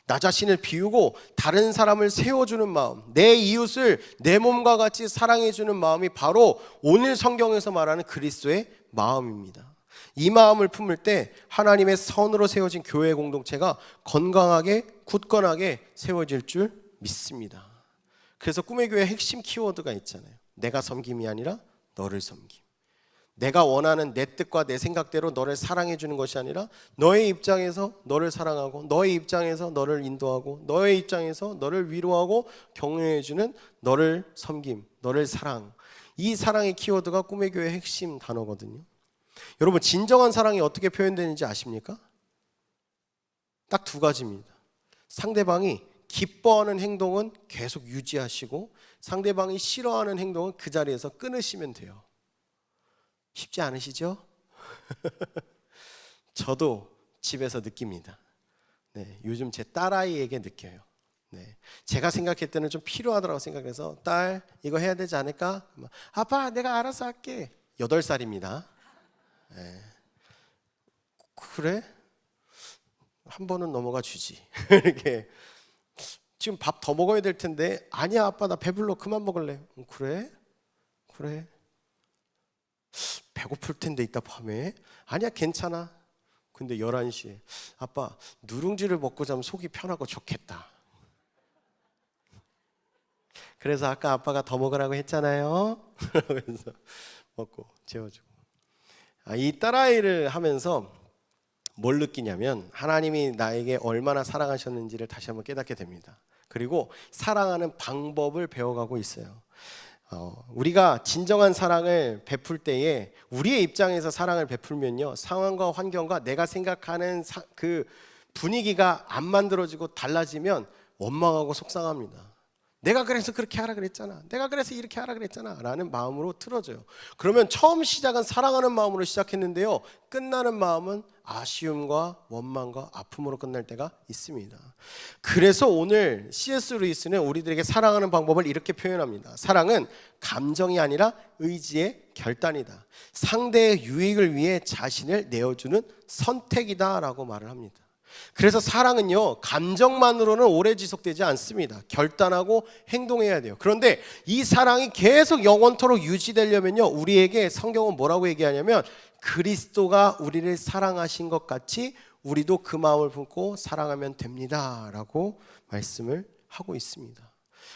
나 자신을 비우고 다른 사람을 세워주는 마음, 내 이웃을 내 몸과 같이 사랑해주는 마음이 바로 오늘 성경에서 말하는 그리스도의 마음입니다. 이 마음을 품을 때 하나님의 선으로 세워진 교회 공동체가 건강하게 굳건하게 세워질 줄 믿습니다. 그래서 꿈의 교회 핵심 키워드가 있잖아요. 내가 섬김이 아니라 너를 섬김. 내가 원하는 내 뜻과 내 생각대로 너를 사랑해 주는 것이 아니라 너의 입장에서 너를 사랑하고 너의 입장에서 너를 인도하고 너의 입장에서 너를 위로하고 격려해 주는 너를 섬김, 너를 사랑. 이 사랑의 키워드가 꿈의 교회 핵심 단어거든요. 여러분 진정한 사랑이 어떻게 표현되는지 아십니까? 딱 두 가지입니다. 상대방이 기뻐하는 행동은 계속 유지하시고 상대방이 싫어하는 행동은 그 자리에서 끊으시면 돼요. 쉽지 않으시죠? 저도 집에서 느낍니다. 네, 요즘 제 딸아이에게 느껴요. 네, 제가 생각할 때는 좀 필요하더라고 생각해서 딸 이거 해야 되지 않을까? 아빠 내가 알아서 할게. 8살입니다. 네. 그래? 한 번은 넘어가 주지. 이렇게 지금 밥 더 먹어야 될 텐데 아니야 아빠 나 배불러 그만 먹을래. 그래? 배고플 텐데 이따 밤에 아니야 괜찮아. 근데 11시에 아빠 누룽지를 먹고 자면 속이 편하고 좋겠다. 그래서 아까 아빠가 더 먹으라고 했잖아요. 그래서 먹고 재워주고. 이 딸아이를 하면서 뭘 느끼냐면 하나님이 나에게 얼마나 사랑하셨는지를 다시 한번 깨닫게 됩니다. 그리고 사랑하는 방법을 배워가고 있어요. 우리가 진정한 사랑을 베풀 때에 우리의 입장에서 사랑을 베풀면요, 상황과 환경과 내가 생각하는 그 분위기가 안 만들어지고 달라지면 원망하고 속상합니다. 내가 그래서 그렇게 하라 그랬잖아, 내가 그래서 이렇게 하라 그랬잖아 라는 마음으로 틀어져요. 그러면 처음 시작은 사랑하는 마음으로 시작했는데요, 끝나는 마음은 아쉬움과 원망과 아픔으로 끝날 때가 있습니다. 그래서 오늘 C.S. 루이스는 우리들에게 사랑하는 방법을 이렇게 표현합니다. 사랑은 감정이 아니라 의지의 결단이다. 상대의 유익을 위해 자신을 내어주는 선택이다 라고 말을 합니다. 그래서 사랑은요, 감정만으로는 오래 지속되지 않습니다. 결단하고 행동해야 돼요. 그런데 이 사랑이 계속 영원토록 유지되려면요, 우리에게 성경은 뭐라고 얘기하냐면 그리스도가 우리를 사랑하신 것 같이 우리도 그 마음을 품고 사랑하면 됩니다 라고 말씀을 하고 있습니다.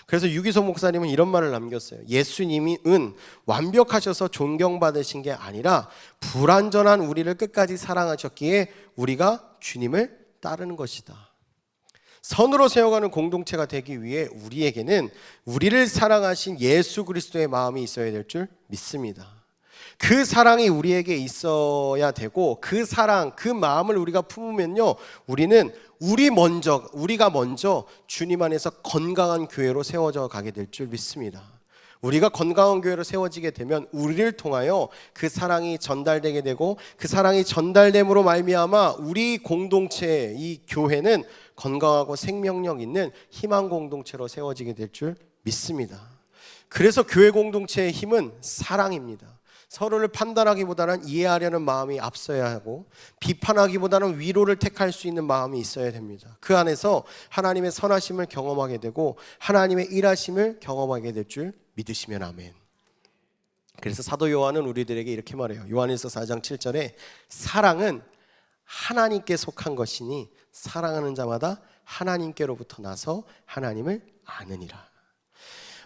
그래서 유기소 목사님은 이런 말을 남겼어요. 예수님은 완벽하셔서 존경받으신 게 아니라 불완전한 우리를 끝까지 사랑하셨기에 우리가 주님을 따르는 것이다. 선으로 세워가는 공동체가 되기 위해 우리에게는 우리를 사랑하신 예수 그리스도의 마음이 있어야 될 줄 믿습니다. 그 사랑이 우리에게 있어야 되고 그 사랑, 그 마음을 우리가 품으면요, 우리가 먼저 주님 안에서 건강한 교회로 세워져 가게 될 줄 믿습니다. 우리가 건강한 교회로 세워지게 되면 우리를 통하여 그 사랑이 전달되게 되고 그 사랑이 전달됨으로 말미암아 우리 공동체, 이 교회는 건강하고 생명력 있는 희망 공동체로 세워지게 될 줄 믿습니다. 그래서 교회 공동체의 힘은 사랑입니다. 서로를 판단하기보다는 이해하려는 마음이 앞서야 하고 비판하기보다는 위로를 택할 수 있는 마음이 있어야 됩니다. 그 안에서 하나님의 선하심을 경험하게 되고 하나님의 일하심을 경험하게 될 줄 믿으시면 아멘. 그래서 사도 요한은 우리들에게 이렇게 말해요. 요한일서 4장 7절에 사랑은 하나님께 속한 것이니 사랑하는 자마다 하나님께로부터 나서 하나님을 아느니라.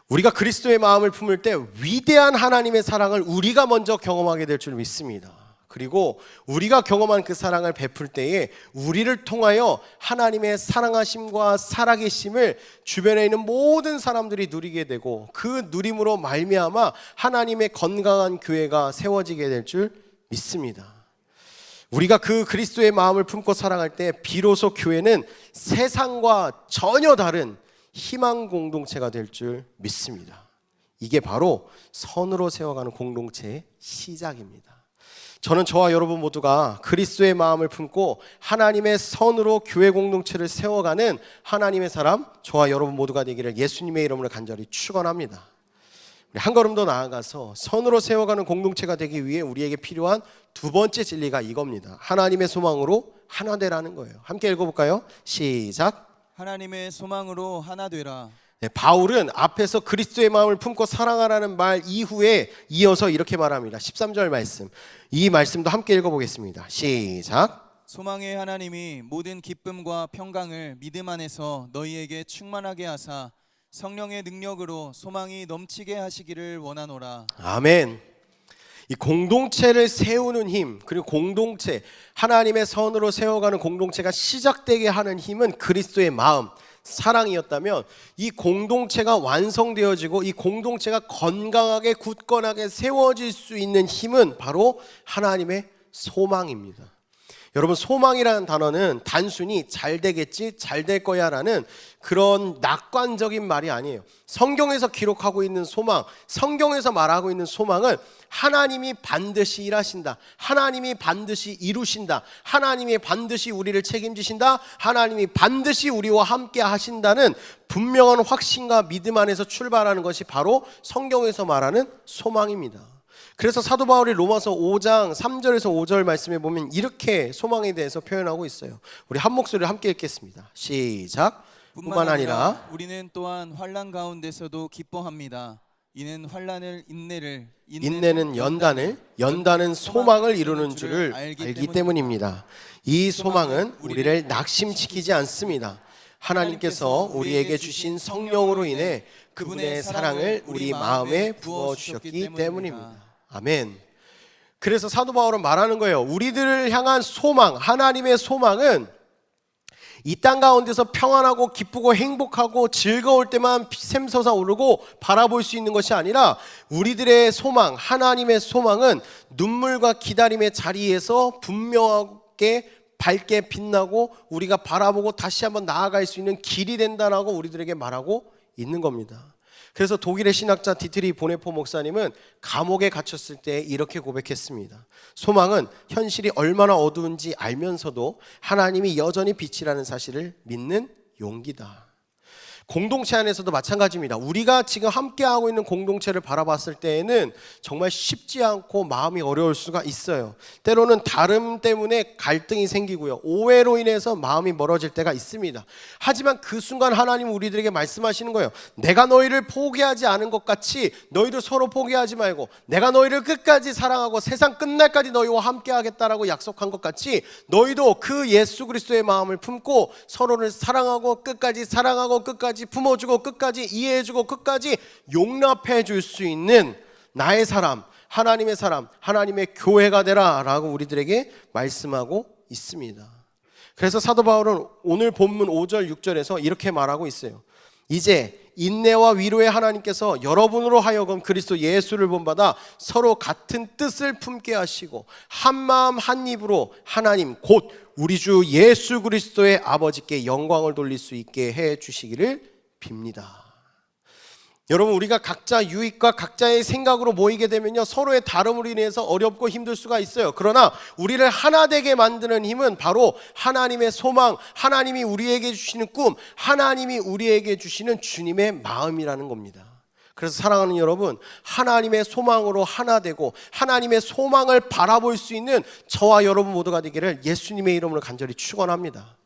우리가 그리스도의 마음을 품을 때 위대한 하나님의 사랑을 우리가 먼저 경험하게 될 줄 믿습니다. 그리고 우리가 경험한 그 사랑을 베풀 때에 우리를 통하여 하나님의 사랑하심과 살아계심을 주변에 있는 모든 사람들이 누리게 되고 그 누림으로 말미암아 하나님의 건강한 교회가 세워지게 될 줄 믿습니다. 우리가 그 그리스도의 마음을 품고 살아갈 때 비로소 교회는 세상과 전혀 다른 희망 공동체가 될 줄 믿습니다. 이게 바로 선으로 세워가는 공동체의 시작입니다. 저는 저와 여러분 모두가 그리스도의 마음을 품고 하나님의 선으로 교회 공동체를 세워가는 하나님의 사람, 저와 여러분 모두가 되기를 예수님의 이름으로 간절히 축원합니다. 우리 한 걸음 더 나아가서 선으로 세워가는 공동체가 되기 위해 우리에게 필요한 두 번째 진리가 이겁니다. 하나님의 소망으로 하나 되라는 거예요. 함께 읽어볼까요? 시작. 하나님의 소망으로 하나 되라. 네, 바울은 앞에서 그리스도의 마음을 품고 사랑하라는 말 이후에 이어서 이렇게 말합니다. 13절 말씀, 이 말씀도 함께 읽어보겠습니다. 시작. 소망의 하나님이 모든 기쁨과 평강을 믿음 안에서 너희에게 충만하게 하사 성령의 능력으로 소망이 넘치게 하시기를 원하노라. 아멘. 이 공동체를 세우는 힘, 그리고 공동체, 하나님의 선으로 세워가는 공동체가 시작되게 하는 힘은 그리스도의 마음, 사랑이었다면 이 공동체가 완성되어지고 이 공동체가 건강하게 굳건하게 세워질 수 있는 힘은 바로 하나님의 소망입니다. 여러분, 소망이라는 단어는 단순히 잘 되겠지, 잘 될 거야 라는 그런 낙관적인 말이 아니에요. 성경에서 기록하고 있는 소망, 성경에서 말하고 있는 소망은 하나님이 반드시 일하신다, 하나님이 반드시 이루신다, 하나님이 반드시 우리를 책임지신다, 하나님이 반드시 우리와 함께 하신다는 분명한 확신과 믿음 안에서 출발하는 것이 바로 성경에서 말하는 소망입니다. 그래서 사도 바울이 로마서 5장 3절에서 5절 말씀에 보면 이렇게 소망에 대해서 표현하고 있어요. 우리 한 목소리를 함께 읽겠습니다. 시작. 뿐만 아니라 우리는 또한 환난 가운데서도 기뻐합니다. 이는 환난을 인내는 연단은 소망을 이루는 줄을 알기 때문입니다. 이 소망은 우리를 낙심시키지 않습니다. 하나님께서 우리에게 주신 성령으로 인해 그분의 사랑을 우리 마음에 부어주셨기 때문입니다. 아멘. 그래서 사도 바울은 말하는 거예요. 우리들을 향한 소망, 하나님의 소망은 이 땅 가운데서 평안하고 기쁘고 행복하고 즐거울 때만 샘솟아 오르고 바라볼 수 있는 것이 아니라 우리들의 소망, 하나님의 소망은 눈물과 기다림의 자리에서 분명하게 밝게 빛나고 우리가 바라보고 다시 한번 나아갈 수 있는 길이 된다라고 우리들에게 말하고 있는 겁니다. 그래서 독일의 신학자 디트리 보네포 목사님은 감옥에 갇혔을 때 이렇게 고백했습니다. 소망은 현실이 얼마나 어두운지 알면서도 하나님이 여전히 빛이라는 사실을 믿는 용기다. 공동체 안에서도 마찬가지입니다. 우리가 지금 함께하고 있는 공동체를 바라봤을 때에는 정말 쉽지 않고 마음이 어려울 수가 있어요. 때로는 다름 때문에 갈등이 생기고요. 오해로 인해서 마음이 멀어질 때가 있습니다. 하지만 그 순간 하나님은 우리들에게 말씀하시는 거예요. 내가 너희를 포기하지 않은 것 같이 너희도 서로 포기하지 말고 내가 너희를 끝까지 사랑하고 세상 끝날까지 너희와 함께하겠다라고 약속한 것 같이 너희도 그 예수 그리스도의 마음을 품고 서로를 사랑하고 끝까지 품어주고 끝까지 이해해주고 끝까지 용납해 줄 수 있는 나의 사람, 하나님의 교회가 되라 라고 우리들에게 말씀하고 있습니다. 그래서 사도 바울은 오늘 본문 5절 6절에서 이렇게 말하고 있어요. 이제 인내와 위로의 하나님께서 여러분으로 하여금 그리스도 예수를 본받아 서로 같은 뜻을 품게 하시고 한 마음 한 입으로 하나님 곧 우리 주 예수 그리스도의 아버지께 영광을 돌릴 수 있게 해 주시기를 빕니다. 여러분, 우리가 각자 유익과 각자의 생각으로 모이게 되면요 서로의 다름으로 인해서 어렵고 힘들 수가 있어요. 그러나 우리를 하나 되게 만드는 힘은 바로 하나님의 소망, 하나님이 우리에게 주시는 꿈, 하나님이 우리에게 주시는 주님의 마음이라는 겁니다. 그래서 사랑하는 여러분, 하나님의 소망으로 하나 되고 하나님의 소망을 바라볼 수 있는 저와 여러분 모두가 되기를 예수님의 이름으로 간절히 축원합니다.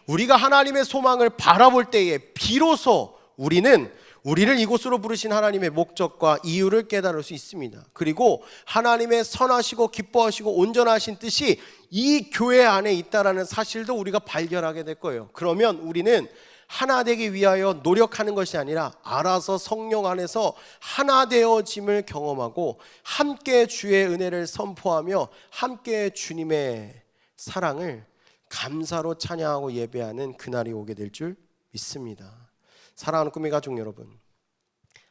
우리가 하나님의 소망을 바라볼 때에 비로소 우리를 이곳으로 부르신 하나님의 목적과 이유를 깨달을 수 있습니다. 그리고 하나님의 선하시고 기뻐하시고 온전하신 뜻이 이 교회 안에 있다라는 사실도 우리가 발견하게 될 거예요. 그러면 우리는 하나 되기 위하여 노력하는 것이 아니라 알아서 성령 안에서 하나 되어짐을 경험하고 함께 주의 은혜를 선포하며 함께 주님의 사랑을 감사로 찬양하고 예배하는 그날이 오게 될 줄 믿습니다. 사랑하는 꿈의 가족 여러분,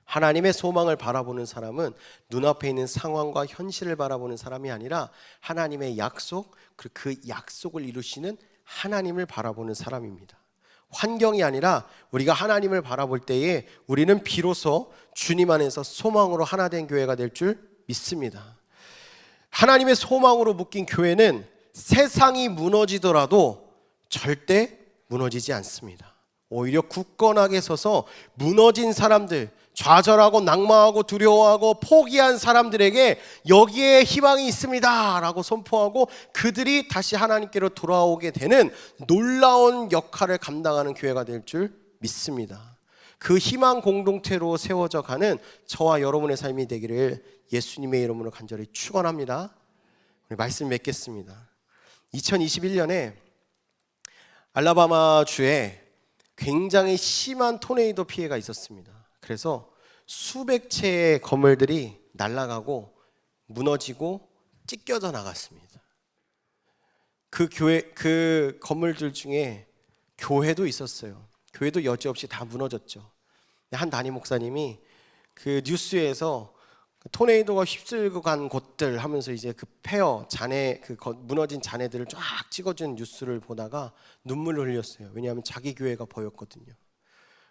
하나님의 소망을 바라보는 사람은 눈앞에 있는 상황과 현실을 바라보는 사람이 아니라 하나님의 약속, 그 약속을 이루시는 하나님을 바라보는 사람입니다. 환경이 아니라 우리가 하나님을 바라볼 때에 우리는 비로소 주님 안에서 소망으로 하나 된 교회가 될 줄 믿습니다. 하나님의 소망으로 묶인 교회는 세상이 무너지더라도 절대 무너지지 않습니다. 오히려 굳건하게 서서 무너진 사람들, 좌절하고 낙망하고 두려워하고 포기한 사람들에게 여기에 희망이 있습니다 라고 선포하고 그들이 다시 하나님께로 돌아오게 되는 놀라운 역할을 감당하는 교회가 될 줄 믿습니다. 그 희망 공동체로 세워져 가는 저와 여러분의 삶이 되기를 예수님의 이름으로 간절히 축원합니다. 우리 말씀 맺겠습니다. 2021년에 알라바마 주에 굉장히 심한 토네이도 피해가 있었습니다. 그래서 수백 채의 건물들이 날아가고 무너지고 찢겨져 나갔습니다. 그 건물들 중에 교회도 있었어요. 교회도 여지없이 다 무너졌죠. 한 담임 목사님이 그 뉴스에서 토네이도가 휩쓸고 간 곳들 하면서 이제 그 무너진 잔해들을 쫙 찍어준 뉴스를 보다가 눈물을 흘렸어요. 왜냐하면 자기 교회가 보였거든요.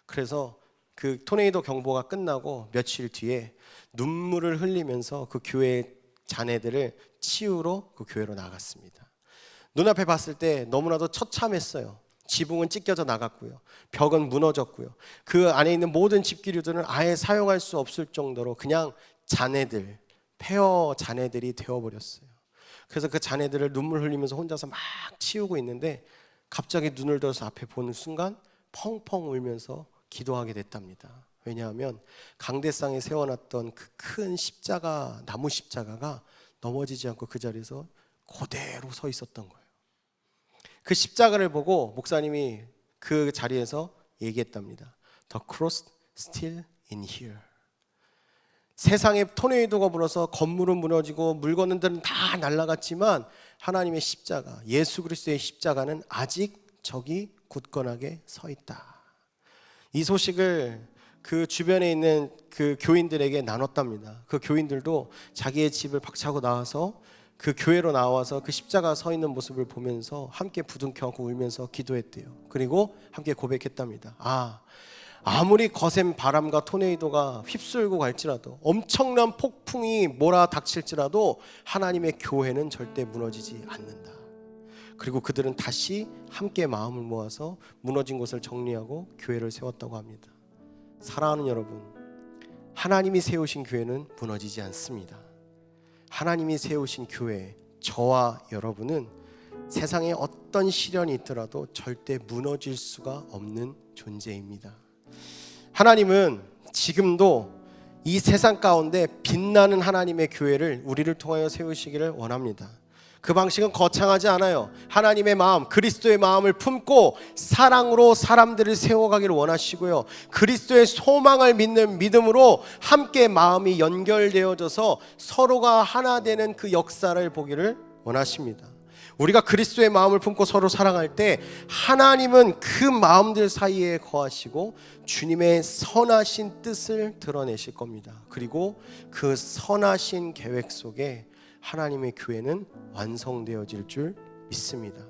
그래서 그 토네이도 경보가 끝나고 며칠 뒤에 눈물을 흘리면서 그 교회 잔해들을 치우러 그 교회로 나갔습니다. 눈앞에 봤을 때 너무나도 처참했어요. 지붕은 찢겨져 나갔고요. 벽은 무너졌고요. 그 안에 있는 모든 집기류들은 아예 사용할 수 없을 정도로 그냥 잔해들, 폐허 자네들이 되어버렸어요. 그래서 그 자네들을 눈물 흘리면서 혼자서 막 치우고 있는데 갑자기 눈을 들어서 앞에 보는 순간 펑펑 울면서 기도하게 됐답니다. 왜냐하면 강대상에 세워놨던 그 큰 십자가, 나무 십자가가 넘어지지 않고 그 자리에서 그대로 서 있었던 거예요. 그 십자가를 보고 목사님이 그 자리에서 얘기했답니다. The cross still in here. 세상에 토네이도가 불어서 건물은 무너지고 물건은 다 날아갔지만 하나님의 십자가, 예수 그리스도의 십자가는 아직 저기 굳건하게 서 있다. 이 소식을 그 주변에 있는 그 교인들에게 나눴답니다. 그 교인들도 자기의 집을 박차고 나와서 그 교회로 나와서 그 십자가 서 있는 모습을 보면서 함께 부둥켜안고 울면서 기도했대요. 그리고 함께 고백했답니다. 아무리 거센 바람과 토네이도가 휩쓸고 갈지라도, 엄청난 폭풍이 몰아닥칠지라도 하나님의 교회는 절대 무너지지 않는다. 그리고 그들은 다시 함께 마음을 모아서 무너진 곳을 정리하고 교회를 세웠다고 합니다. 사랑하는 여러분, 하나님이 세우신 교회는 무너지지 않습니다. 하나님이 세우신 교회, 저와 여러분은 세상에 어떤 시련이 있더라도 절대 무너질 수가 없는 존재입니다. 하나님은 지금도 이 세상 가운데 빛나는 하나님의 교회를 우리를 통하여 세우시기를 원합니다. 그 방식은 거창하지 않아요. 하나님의 마음, 그리스도의 마음을 품고 사랑으로 사람들을 세워가기를 원하시고요. 그리스도의 소망을 믿는 믿음으로 함께 마음이 연결되어져서 서로가 하나 되는 그 역사를 보기를 원하십니다. 우리가 그리스도의 마음을 품고 서로 사랑할 때 하나님은 그 마음들 사이에 거하시고 주님의 선하신 뜻을 드러내실 겁니다. 그리고 그 선하신 계획 속에 하나님의 교회는 완성되어질 줄 믿습니다.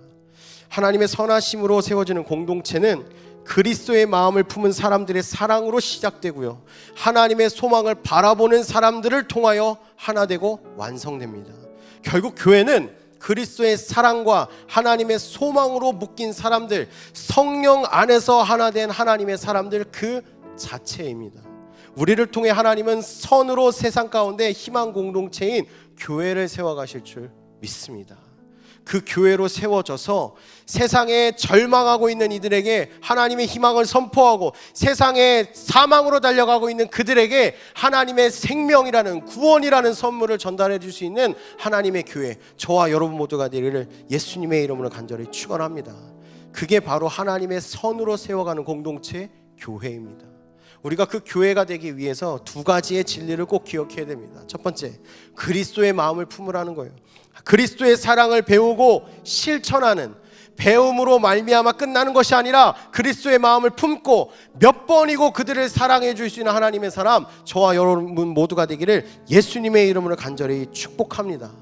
하나님의 선하심으로 세워지는 공동체는 그리스도의 마음을 품은 사람들의 사랑으로 시작되고요, 하나님의 소망을 바라보는 사람들을 통하여 하나 되고 완성됩니다. 결국 교회는 그리스도의 사랑과 하나님의 소망으로 묶인 사람들, 성령 안에서 하나 된 하나님의 사람들 그 자체입니다. 우리를 통해 하나님은 선으로 세상 가운데 희망 공동체인 교회를 세워가실 줄 믿습니다. 그 교회로 세워져서 세상에 절망하고 있는 이들에게 하나님의 희망을 선포하고 세상에 사망으로 달려가고 있는 그들에게 하나님의 생명이라는, 구원이라는 선물을 전달해 줄 수 있는 하나님의 교회, 저와 여러분 모두가 되기를 예수님의 이름으로 간절히 축원합니다. 그게 바로 하나님의 선으로 세워가는 공동체 교회입니다. 우리가 그 교회가 되기 위해서 두 가지의 진리를 꼭 기억해야 됩니다. 첫 번째, 그리스도의 마음을 품으라는 거예요. 그리스도의 사랑을 배우고 실천하는, 배움으로 말미암아 끝나는 것이 아니라 그리스도의 마음을 품고 몇 번이고 그들을 사랑해 줄 수 있는 하나님의 사람, 저와 여러분 모두가 되기를 예수님의 이름으로 간절히 축복합니다.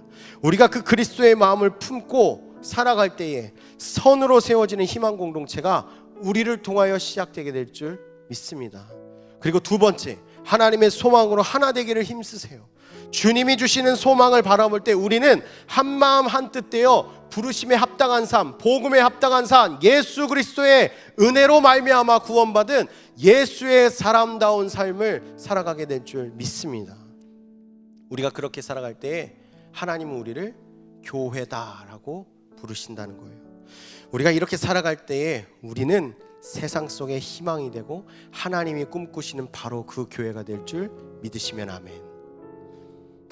우리가 그 그리스도의 마음을 품고 살아갈 때에 선으로 세워지는 희망 공동체가 우리를 통하여 시작되게 될 줄 믿습니다. 그리고 두 번째, 하나님의 소망으로 하나 되기를 힘쓰세요. 주님이 주시는 소망을 바라볼 때 우리는 한마음 한뜻 되어 부르심에 합당한 삶, 복음에 합당한 삶, 예수 그리스도의 은혜로 말미암아 구원받은 예수의 사람다운 삶을 살아가게 될 줄 믿습니다. 우리가 그렇게 살아갈 때에 하나님은 우리를 교회다라고 부르신다는 거예요. 우리가 이렇게 살아갈 때에 우리는 세상 속에 희망이 되고 하나님이 꿈꾸시는 바로 그 교회가 될 줄 믿으시면 아멘.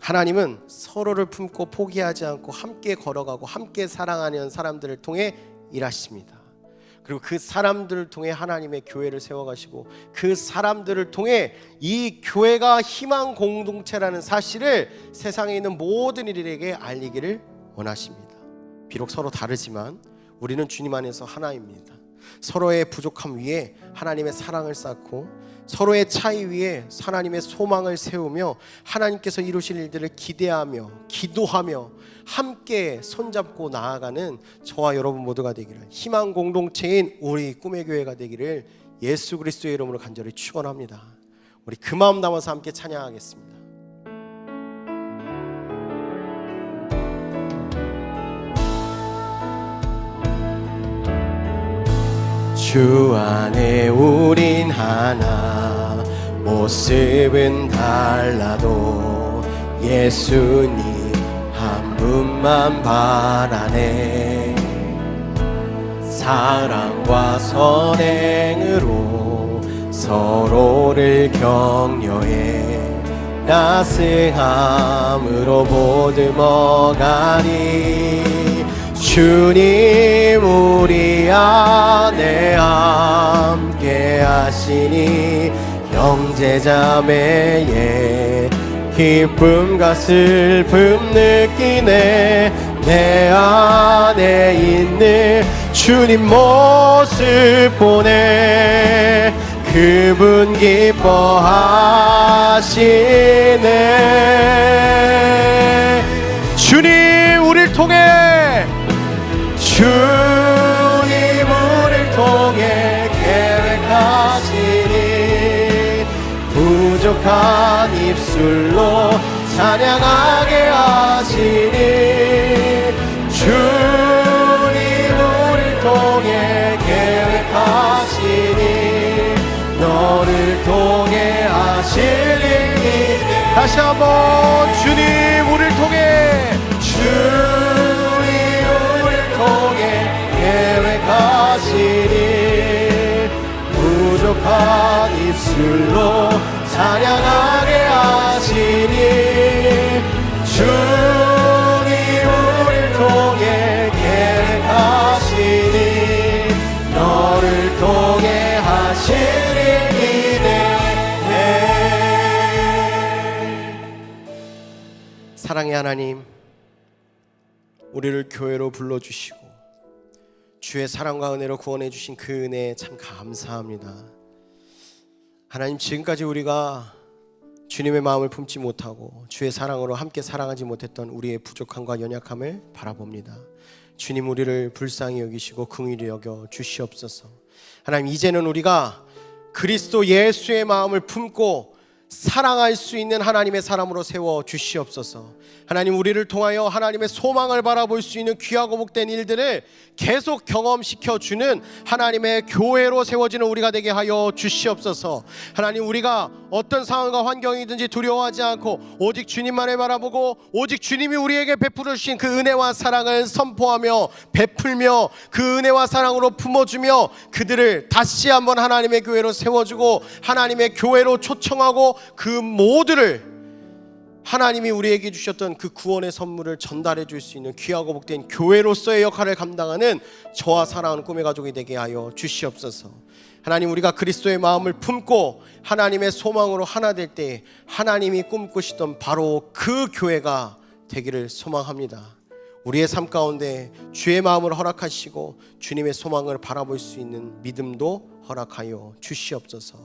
하나님은 서로를 품고 포기하지 않고 함께 걸어가고 함께 사랑하는 사람들을 통해 일하십니다. 그리고 그 사람들을 통해 하나님의 교회를 세워가시고 그 사람들을 통해 이 교회가 희망 공동체라는 사실을 세상에 있는 모든 이들에게 알리기를 원하십니다. 비록 서로 다르지만 우리는 주님 안에서 하나입니다. 서로의 부족함 위에 하나님의 사랑을 쌓고 서로의 차이 위에 하나님의 소망을 세우며 하나님께서 이루실 일들을 기대하며 기도하며 함께 손잡고 나아가는 저와 여러분 모두가 되기를, 희망 공동체인 우리 꿈의 교회가 되기를 예수 그리스도의 이름으로 간절히 축원합니다. 우리 그 마음 담아서 함께 찬양하겠습니다. 주 안에 우린 하나, 모습은 달라도 예수님 한 분만 바라네. 사랑과 선행으로 서로를 격려해 따스함으로 보듬어가니 주님 우리 안에 함께 하시니 형제자매의 기쁨과 슬픔 느끼네. 내 안에 있는 주님 모습 보네. 그분 기뻐하시네. 주님 우리를 통해, 주님 우리를 통해 계획하시니 부족한 입술로 찬양하게 하시니 주님 우리를 통해 계획하시니 너를 통해 하실 일이. 다시 한번 주님 우리를 통해, 주님 우리를 통해 계획하시니 부족한 입술로 찬양하게 하시니 주님 우리를 통해 계획하시니 너를 통해 하실 일이네. 사랑의 하나님, 우리를 교회로 불러주시고 주의 사랑과 은혜로 구원해 주신 그 은혜에 참 감사합니다. 하나님, 지금까지 우리가 주님의 마음을 품지 못하고 주의 사랑으로 함께 사랑하지 못했던 우리의 부족함과 연약함을 바라봅니다. 주님, 우리를 불쌍히 여기시고 긍휼히 여겨 주시옵소서. 하나님, 이제는 우리가 그리스도 예수의 마음을 품고 사랑할 수 있는 하나님의 사람으로 세워 주시옵소서. 하나님, 우리를 통하여 하나님의 소망을 바라볼 수 있는 귀하고 복된 일들을 계속 경험시켜 주는 하나님의 교회로 세워지는 우리가 되게 하여 주시옵소서. 하나님, 우리가 어떤 상황과 환경이든지 두려워하지 않고 오직 주님만을 바라보고 오직 주님이 우리에게 베풀어 주신 그 은혜와 사랑을 선포하며 베풀며 그 은혜와 사랑으로 품어주며 그들을 다시 한번 하나님의 교회로 세워주고 하나님의 교회로 초청하고 그 모두를 하나님이 우리에게 주셨던 그 구원의 선물을 전달해 줄 수 있는 귀하고 복된 교회로서의 역할을 감당하는 저와 사랑하는 꿈의 가족이 되게 하여 주시옵소서. 하나님, 우리가 그리스도의 마음을 품고 하나님의 소망으로 하나 될 때 하나님이 꿈꾸시던 바로 그 교회가 되기를 소망합니다. 우리의 삶 가운데 주의 마음을 허락하시고 주님의 소망을 바라볼 수 있는 믿음도 허락하여 주시옵소서.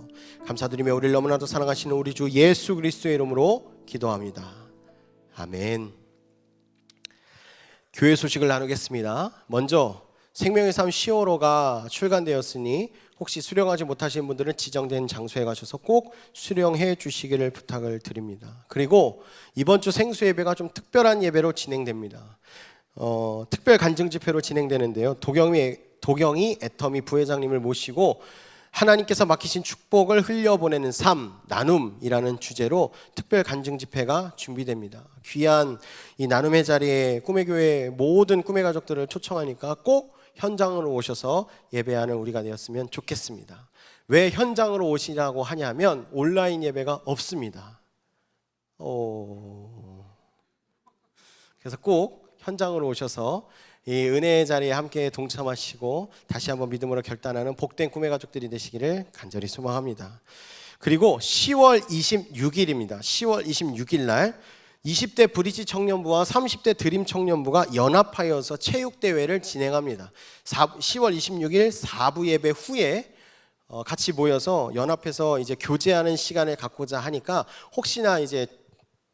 감사드리며 우리를 너무나도 사랑하시는 우리 주 예수 그리스도의 이름으로 기도합니다. 아멘. 교회 소식을 나누겠습니다. 먼저 생명의 삶 시어로가 출간되었으니 혹시 수령하지 못하신 분들은 지정된 장소에 가셔서 꼭 수령해 주시기를 부탁을 드립니다. 그리고 이번 주 생수 예배가 좀 특별한 예배로 진행됩니다. 특별 간증 집회로 진행되는데요. 도경이 애터미 부회장님을 모시고 하나님께서 맡기신 축복을 흘려보내는 삶, 나눔이라는 주제로 특별 간증 집회가 준비됩니다. 귀한 이 나눔의 자리에 꿈의 교회 모든 꿈의 가족들을 초청하니까 꼭 현장으로 오셔서 예배하는 우리가 되었으면 좋겠습니다. 왜 현장으로 오시라고 하냐면 온라인 예배가 없습니다. 그래서 꼭 현장으로 오셔서 이 은혜의 자리에 함께 동참하시고 다시 한번 믿음으로 결단하는 복된 꿈의 가족들이 되시기를 간절히 소망합니다. 그리고 10월 26일입니다. 10월 26일 날 20대 브릿지 청년부와 30대 드림 청년부가 연합하여서 체육대회를 진행합니다. 10월 26일 4부 예배 후에 같이 모여서 연합해서 이제 교제하는 시간을 갖고자 하니까 혹시나 이제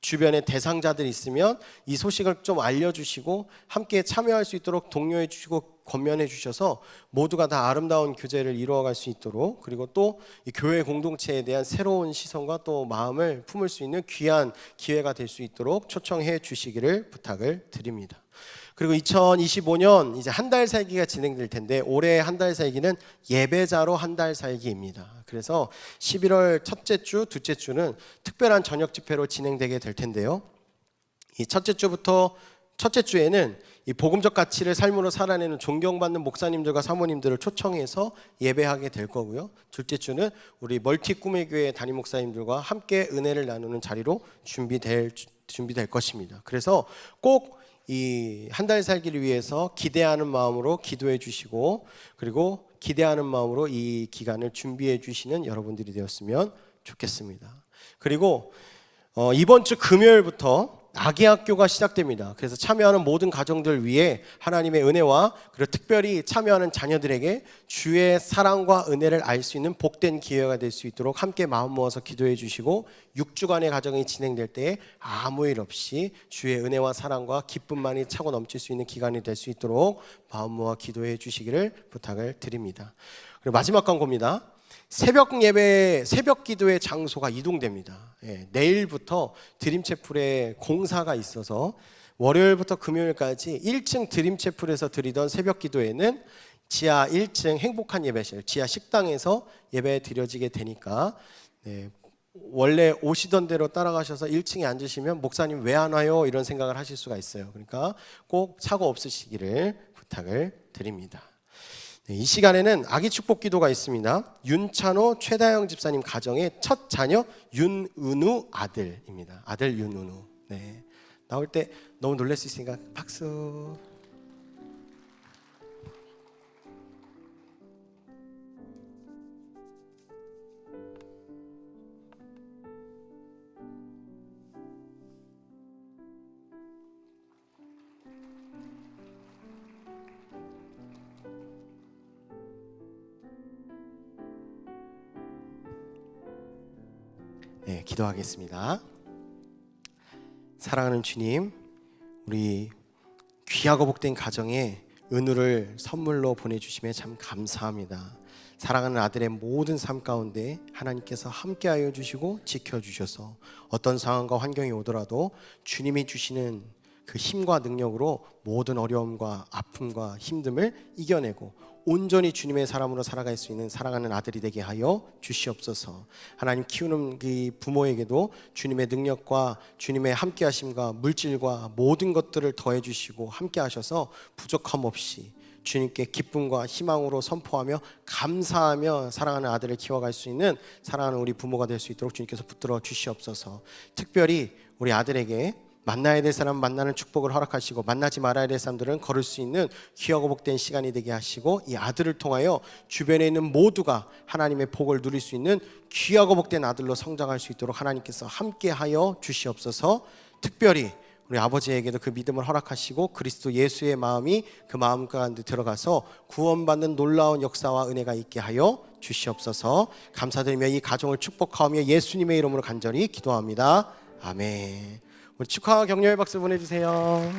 주변에 대상자들이 있으면 이 소식을 좀 알려주시고 함께 참여할 수 있도록 독려해 주시고 권면해 주셔서 모두가 다 아름다운 교제를 이루어갈 수 있도록, 그리고 또 이 교회 공동체에 대한 새로운 시선과 또 마음을 품을 수 있는 귀한 기회가 될 수 있도록 초청해 주시기를 부탁을 드립니다. 그리고 2025년 이제 한 달 살기가 진행될 텐데 올해 한 달 살기는 예배자로 한 달 살기입니다. 그래서 11월 첫째 주, 둘째 주는 특별한 저녁 집회로 진행되게 될 텐데요. 이 첫째 주에는 이 복음적 가치를 삶으로 살아내는 존경받는 목사님들과 사모님들을 초청해서 예배하게 될 거고요. 둘째 주는 우리 멀티 꿈의 교회 담임 목사님들과 함께 은혜를 나누는 자리로 준비될 것입니다. 그래서 꼭 이 한 달 살기를 위해서 기대하는 마음으로 기도해 주시고, 그리고 기대하는 마음으로 이 기간을 준비해 주시는 여러분들이 되었으면 좋겠습니다. 그리고 이번 주 금요일부터 아기 학교가 시작됩니다. 그래서 참여하는 모든 가정들 위해 하나님의 은혜와, 그리고 특별히 참여하는 자녀들에게 주의 사랑과 은혜를 알 수 있는 복된 기회가 될 수 있도록 함께 마음 모아서 기도해 주시고, 6주간의 가정이 진행될 때에 아무 일 없이 주의 은혜와 사랑과 기쁨만이 차고 넘칠 수 있는 기간이 될 수 있도록 마음 모아 기도해 주시기를 부탁을 드립니다. 그리고 마지막 광고입니다. 새벽 예배, 새벽 기도의 장소가 이동됩니다. 내일부터 드림채플에 공사가 있어서 월요일부터 금요일까지 1층 드림채플에서 드리던 새벽 기도회는 지하 1층 행복한 예배실, 지하 식당에서 예배 드려지게 되니까 원래 오시던 대로 따라가셔서 1층에 앉으시면 목사님 왜 안 와요? 이런 생각을 하실 수가 있어요. 그러니까 꼭 사고 없으시기를 부탁을 드립니다. 이 시간에는 아기 축복 기도가 있습니다. 윤찬호 최다영 집사님 가정의 첫 자녀 윤은우 아들입니다. 아들 윤은우. 네. 나올 때 너무 놀랄 수 있으니까 박수. 네, 기도하겠습니다. 사랑하는 주님, 우리 귀하고 복된 가정에 은우를 선물로 보내주심에 참 감사합니다. 사랑하는 아들의 모든 삶 가운데 하나님께서 함께하여 주시고 지켜주셔서 어떤 상황과 환경이 오더라도 주님이 주시는 그 힘과 능력으로 모든 어려움과 아픔과 힘듦을 이겨내고 온전히 주님의 사람으로 살아갈 수 있는 사랑하는 아들이 되게 하여 주시옵소서. 하나님 키우는 그 부모에게도 주님의 능력과 주님의 함께하심과 물질과 모든 것들을 더해 주시고 함께하셔서 부족함 없이 주님께 기쁨과 희망으로 선포하며 감사하며 사랑하는 아들을 키워갈 수 있는 사랑하는 우리 부모가 될 수 있도록 주님께서 붙들어 주시옵소서. 특별히 우리 아들에게 만나야 될 사람 만나는 축복을 허락하시고, 만나지 말아야 될 사람들은 걸을 수 있는 귀하고 복된 시간이 되게 하시고, 이 아들을 통하여 주변에 있는 모두가 하나님의 복을 누릴 수 있는 귀하고 복된 아들로 성장할 수 있도록 하나님께서 함께하여 주시옵소서. 특별히 우리 아버지에게도 그 믿음을 허락하시고 그리스도 예수의 마음이 그 마음 가운데 들어가서 구원받는 놀라운 역사와 은혜가 있게 하여 주시옵소서. 감사드리며 이 가정을 축복하며 예수님의 이름으로 간절히 기도합니다. 아멘. 우리 축하와 격려의 박수 보내주세요.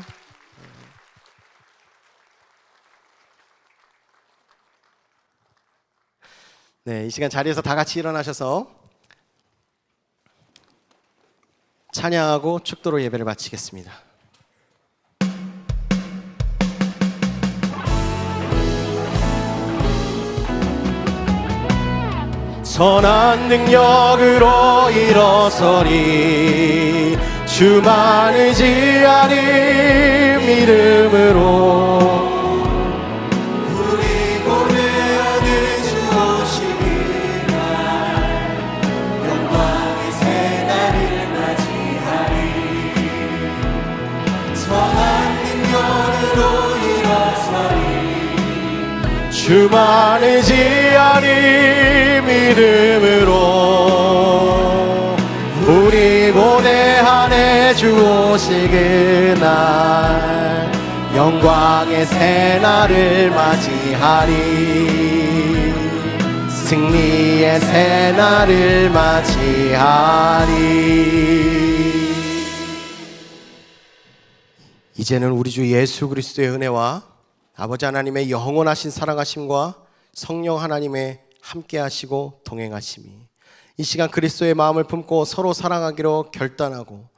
네, 이 시간 자리에서 다 같이 일어나셔서 찬양하고 축도로 예배를 마치겠습니다. 선한 능력으로 일어서리 주만 의지하는 믿음으로 우리 보내는 주 오시는 날 영광의 새날을 맞이하리 선한 능력으로 일어서리 주만 의지하는 믿음으로 우리 보내하네 주 오시는 날 영광의 새날을 맞이하리 승리의 새날을 맞이하리. 이제는 우리 주 예수 그리스도의 은혜와 아버지 하나님의 영원하신 사랑하심과 성령 하나님의 함께하시고 동행하심이 이 시간 그리스도의 마음을 품고 서로 사랑하기로 결단하고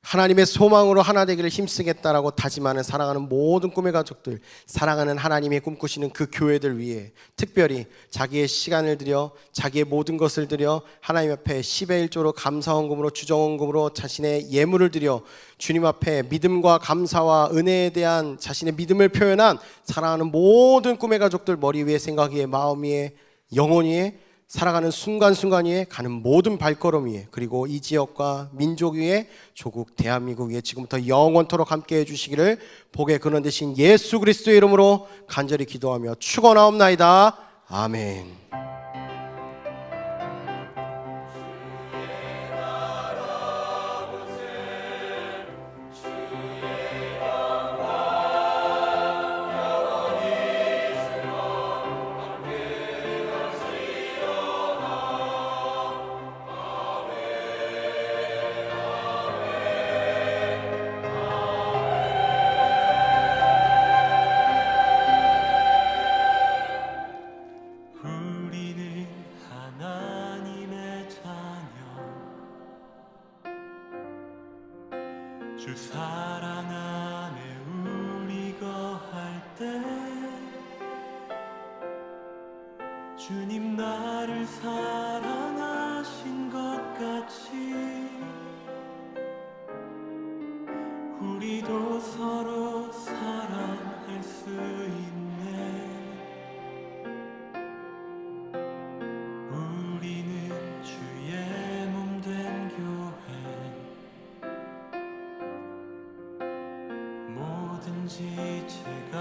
하나님의 소망으로 하나 되기를 힘쓰겠다라고 다짐하는 사랑하는 모든 꿈의 가족들, 사랑하는 하나님의 꿈꾸시는 그 교회들 위해 특별히 자기의 시간을 들여 자기의 모든 것을 들여 하나님 앞에 10의 1조로 감사헌금으로 주정헌금으로 자신의 예물을 들여 주님 앞에 믿음과 감사와 은혜에 대한 자신의 믿음을 표현한 사랑하는 모든 꿈의 가족들 머리 위에 생각 위에 마음 위에 영혼 위에 살아가는 순간순간 위에 가는 모든 발걸음 위에 그리고 이 지역과 민족 위에 조국 대한민국 위에 지금부터 영원토록 함께해 주시기를 복의 근원 되신 예수 그리스도의 이름으로 간절히 기도하며 축원하옵나이다. 아멘. 우리는 하나님의 자녀 주 사랑 안에 우리 거할 때 주님 나를 사랑하신 것 같이 우리도 서로 사랑할 수 있네. 우리는 주의 몸 된 교회 모든 지체가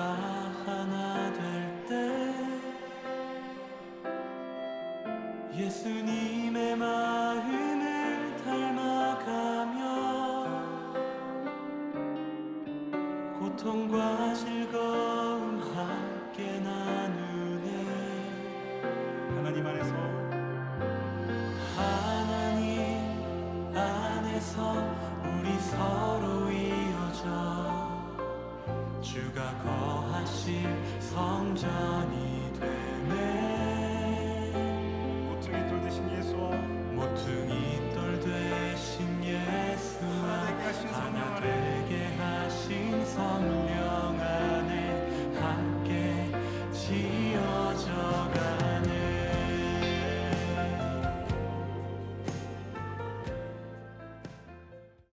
하나 될 때 예수님의 마음을 닮아가며 고통과 즐거움 함께 나누네. 하나님 안에서 하나님 안에서 우리 서로 이어져 주가 거하실 성전이